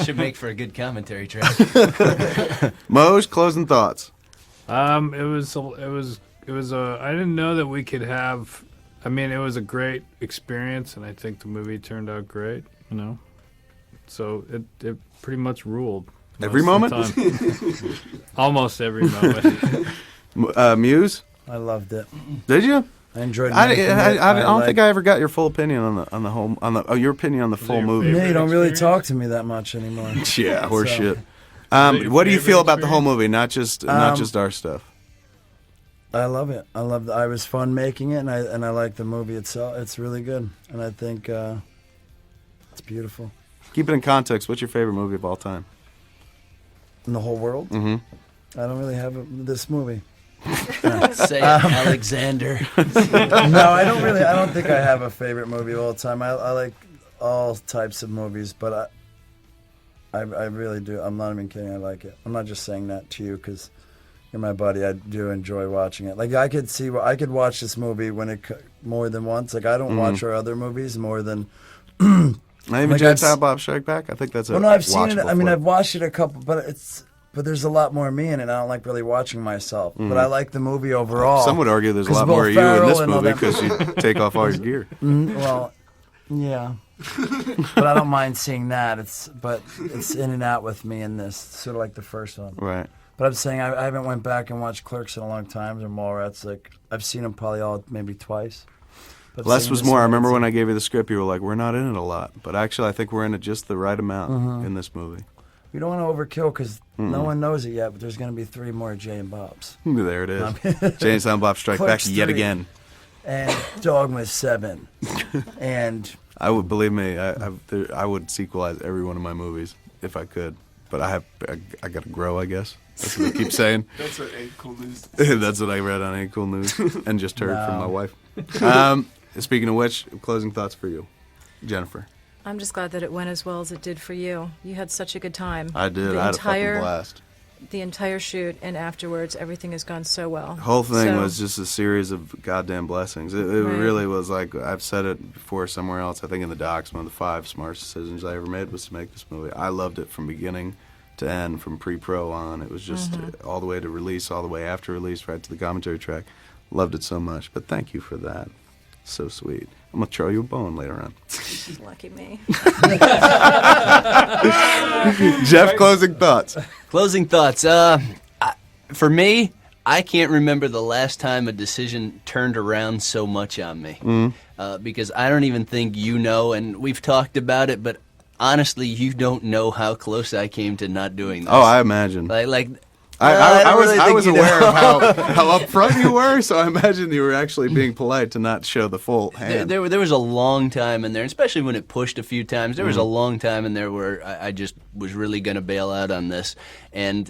Should make for a good commentary track. Moj, closing thoughts. It was I didn't know that we could have. I mean, it was a great experience, and I think the movie turned out great. So it pretty much ruled. Every most moment? of the time. Almost every moment. Muse, I loved it. did you? I enjoyed. I making it. don't think I ever got your full opinion on the whole your opinion on the full your movie. Yeah, you don't really experience? talk to me that much anymore. Yeah, horse So- shit. your What do you favorite feel about the whole experience? movie? Not just our stuff. I love it. I was fun making it, and I like the movie itself. It's really good, and I think it's beautiful. Keep it in context. What's your favorite movie of all time? In the whole world, Mm-hmm. I don't really have this movie. Say it, Alexander. No, I don't really. I don't think I have a favorite movie of all time. I like all types of movies, but I really do. I'm not even kidding. I like it. I'm not just saying that to you because you're my buddy. I do enjoy watching it. Like I could watch this movie more than once. Like I don't watch our other movies more than. Not even Like Jane I've Silent Bob Strike Back. I think that's a. Well, no, I've seen it. watchable I mean, flick. I've watched it a couple, but there's a lot more me in it. I don't like really watching myself, but I like the movie overall. Some would argue there's a 'Cause lot Will more of you in Ferrell this and all movie them- because you take off all your gear. Well, yeah, but I don't mind seeing that. It's in and out with me in this, sort of like the first one. Right. But I'm saying I haven't went back and watched Clerks in a long time, or Mallrats. Like, I've seen them probably all maybe twice. But Less was seeing this more. I one, remember it's when like- I gave you the script, you were like, "We're not in it a lot," but actually, I think we're in it just the right amount in this movie. We don't want to overkill because no one knows it yet, but there's going to be 3 more Jay and Bobs. There it is. Jay and Silent Bob Strike Back Clerks yet 3. again. And Dogma 7. And I would believe me. I would sequelize every one of my movies if I could, but I got to grow. I guess that's what I keep saying. That's what Ain't Cool News. That's what I read on Ain't Cool News and just heard from my No. wife. Speaking of which, closing thoughts for you, Jennifer. I'm just glad that it went as well as it did for you. You had such a good time. I did. The I had a fucking entire- blast. The entire shoot and afterwards, everything has gone so well. The whole thing So- was just a series of goddamn blessings. It Right. really was like, I've said it before somewhere else, I think in the docs, one of the 5 smartest decisions I ever made was to make this movie. I loved it from beginning to end, from pre-pro on. It was just all the way to release, all the way after release, right to the commentary track. Loved it so much. But thank you for that. So sweet. I'm going to throw you a bone later on. Lucky me. Jeff, closing thoughts. Closing thoughts. For me, I can't remember the last time a decision turned around so much on me. Because I don't even think you know, and we've talked about it, but honestly, you don't know how close I came to not doing this. Oh, I imagine. Like I don't really I think was you aware know. of how upfront you were, so I imagine you were actually being polite to not show the full hand. There was a long time in there, especially when it pushed a few times. There was a long time in there where I just was really going to bail out on this. And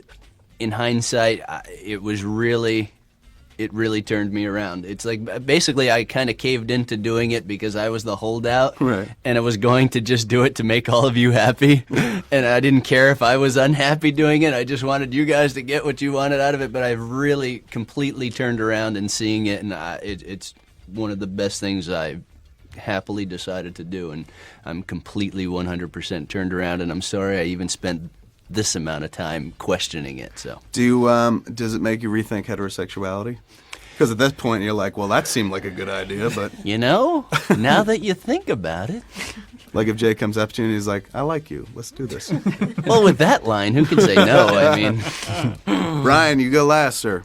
in hindsight, it really turned me around. It's like basically I kind of caved into doing it because I was the holdout, Right. and I was going to just do it to make all of you happy, and I didn't care if I was unhappy doing it. I just wanted you guys to get what you wanted out of it. But I've really completely turned around and seeing it, and it's one of the best things I've happily decided to do, and I'm completely 100% turned around. And I'm sorry I even spent this amount of time questioning it. So Does it make you rethink heterosexuality? Because at this point you're like, well, that seemed like a good idea, but now that you think about it, like if Jay comes up to you and he's like, I like you, let's do this. well, with that line, who can say no? I mean, Ryan, you go last, sir.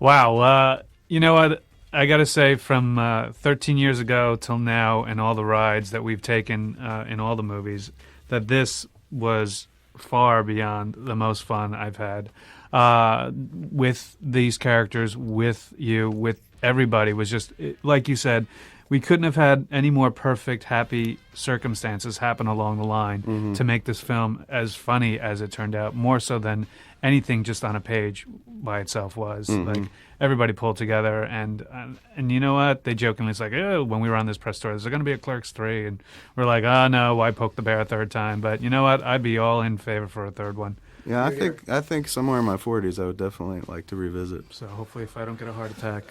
Wow. You know what? I got to say, from 13 years ago till now, and all the rides that we've taken in all the movies, that this was far beyond the most fun I've had with these characters, with you, with everybody. Was just like you said, we couldn't have had any more perfect, happy circumstances happen along the line to make this film as funny as it turned out, more so than anything just on a page by itself was. Like, everybody pulled together, and you know what? They jokingly, it's like, oh, when we were on this press tour, there's going to be a Clerks 3, and we're like, oh no, why poke the bear a third time? But you know what? I'd be all in favor for a third one. Yeah, I think somewhere in my 40s I would definitely like to revisit. So hopefully, if I don't get a heart attack,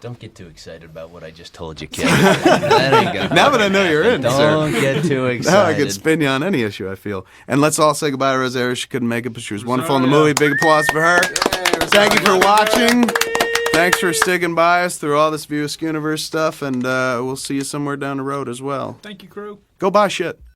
don't get too excited about what I just told you, kid. That ain't gonna Now that I know you're in, Don't sir. get too excited. Now I could spin you on any issue, I feel. And let's all say goodbye to Rosario. She couldn't make it, but she was wonderful in the movie. Big applause for her. Thank you for watching. Thanks for sticking by us through all this View Universe stuff, and we'll see you somewhere down the road as well. thank you, crew. Go buy shit.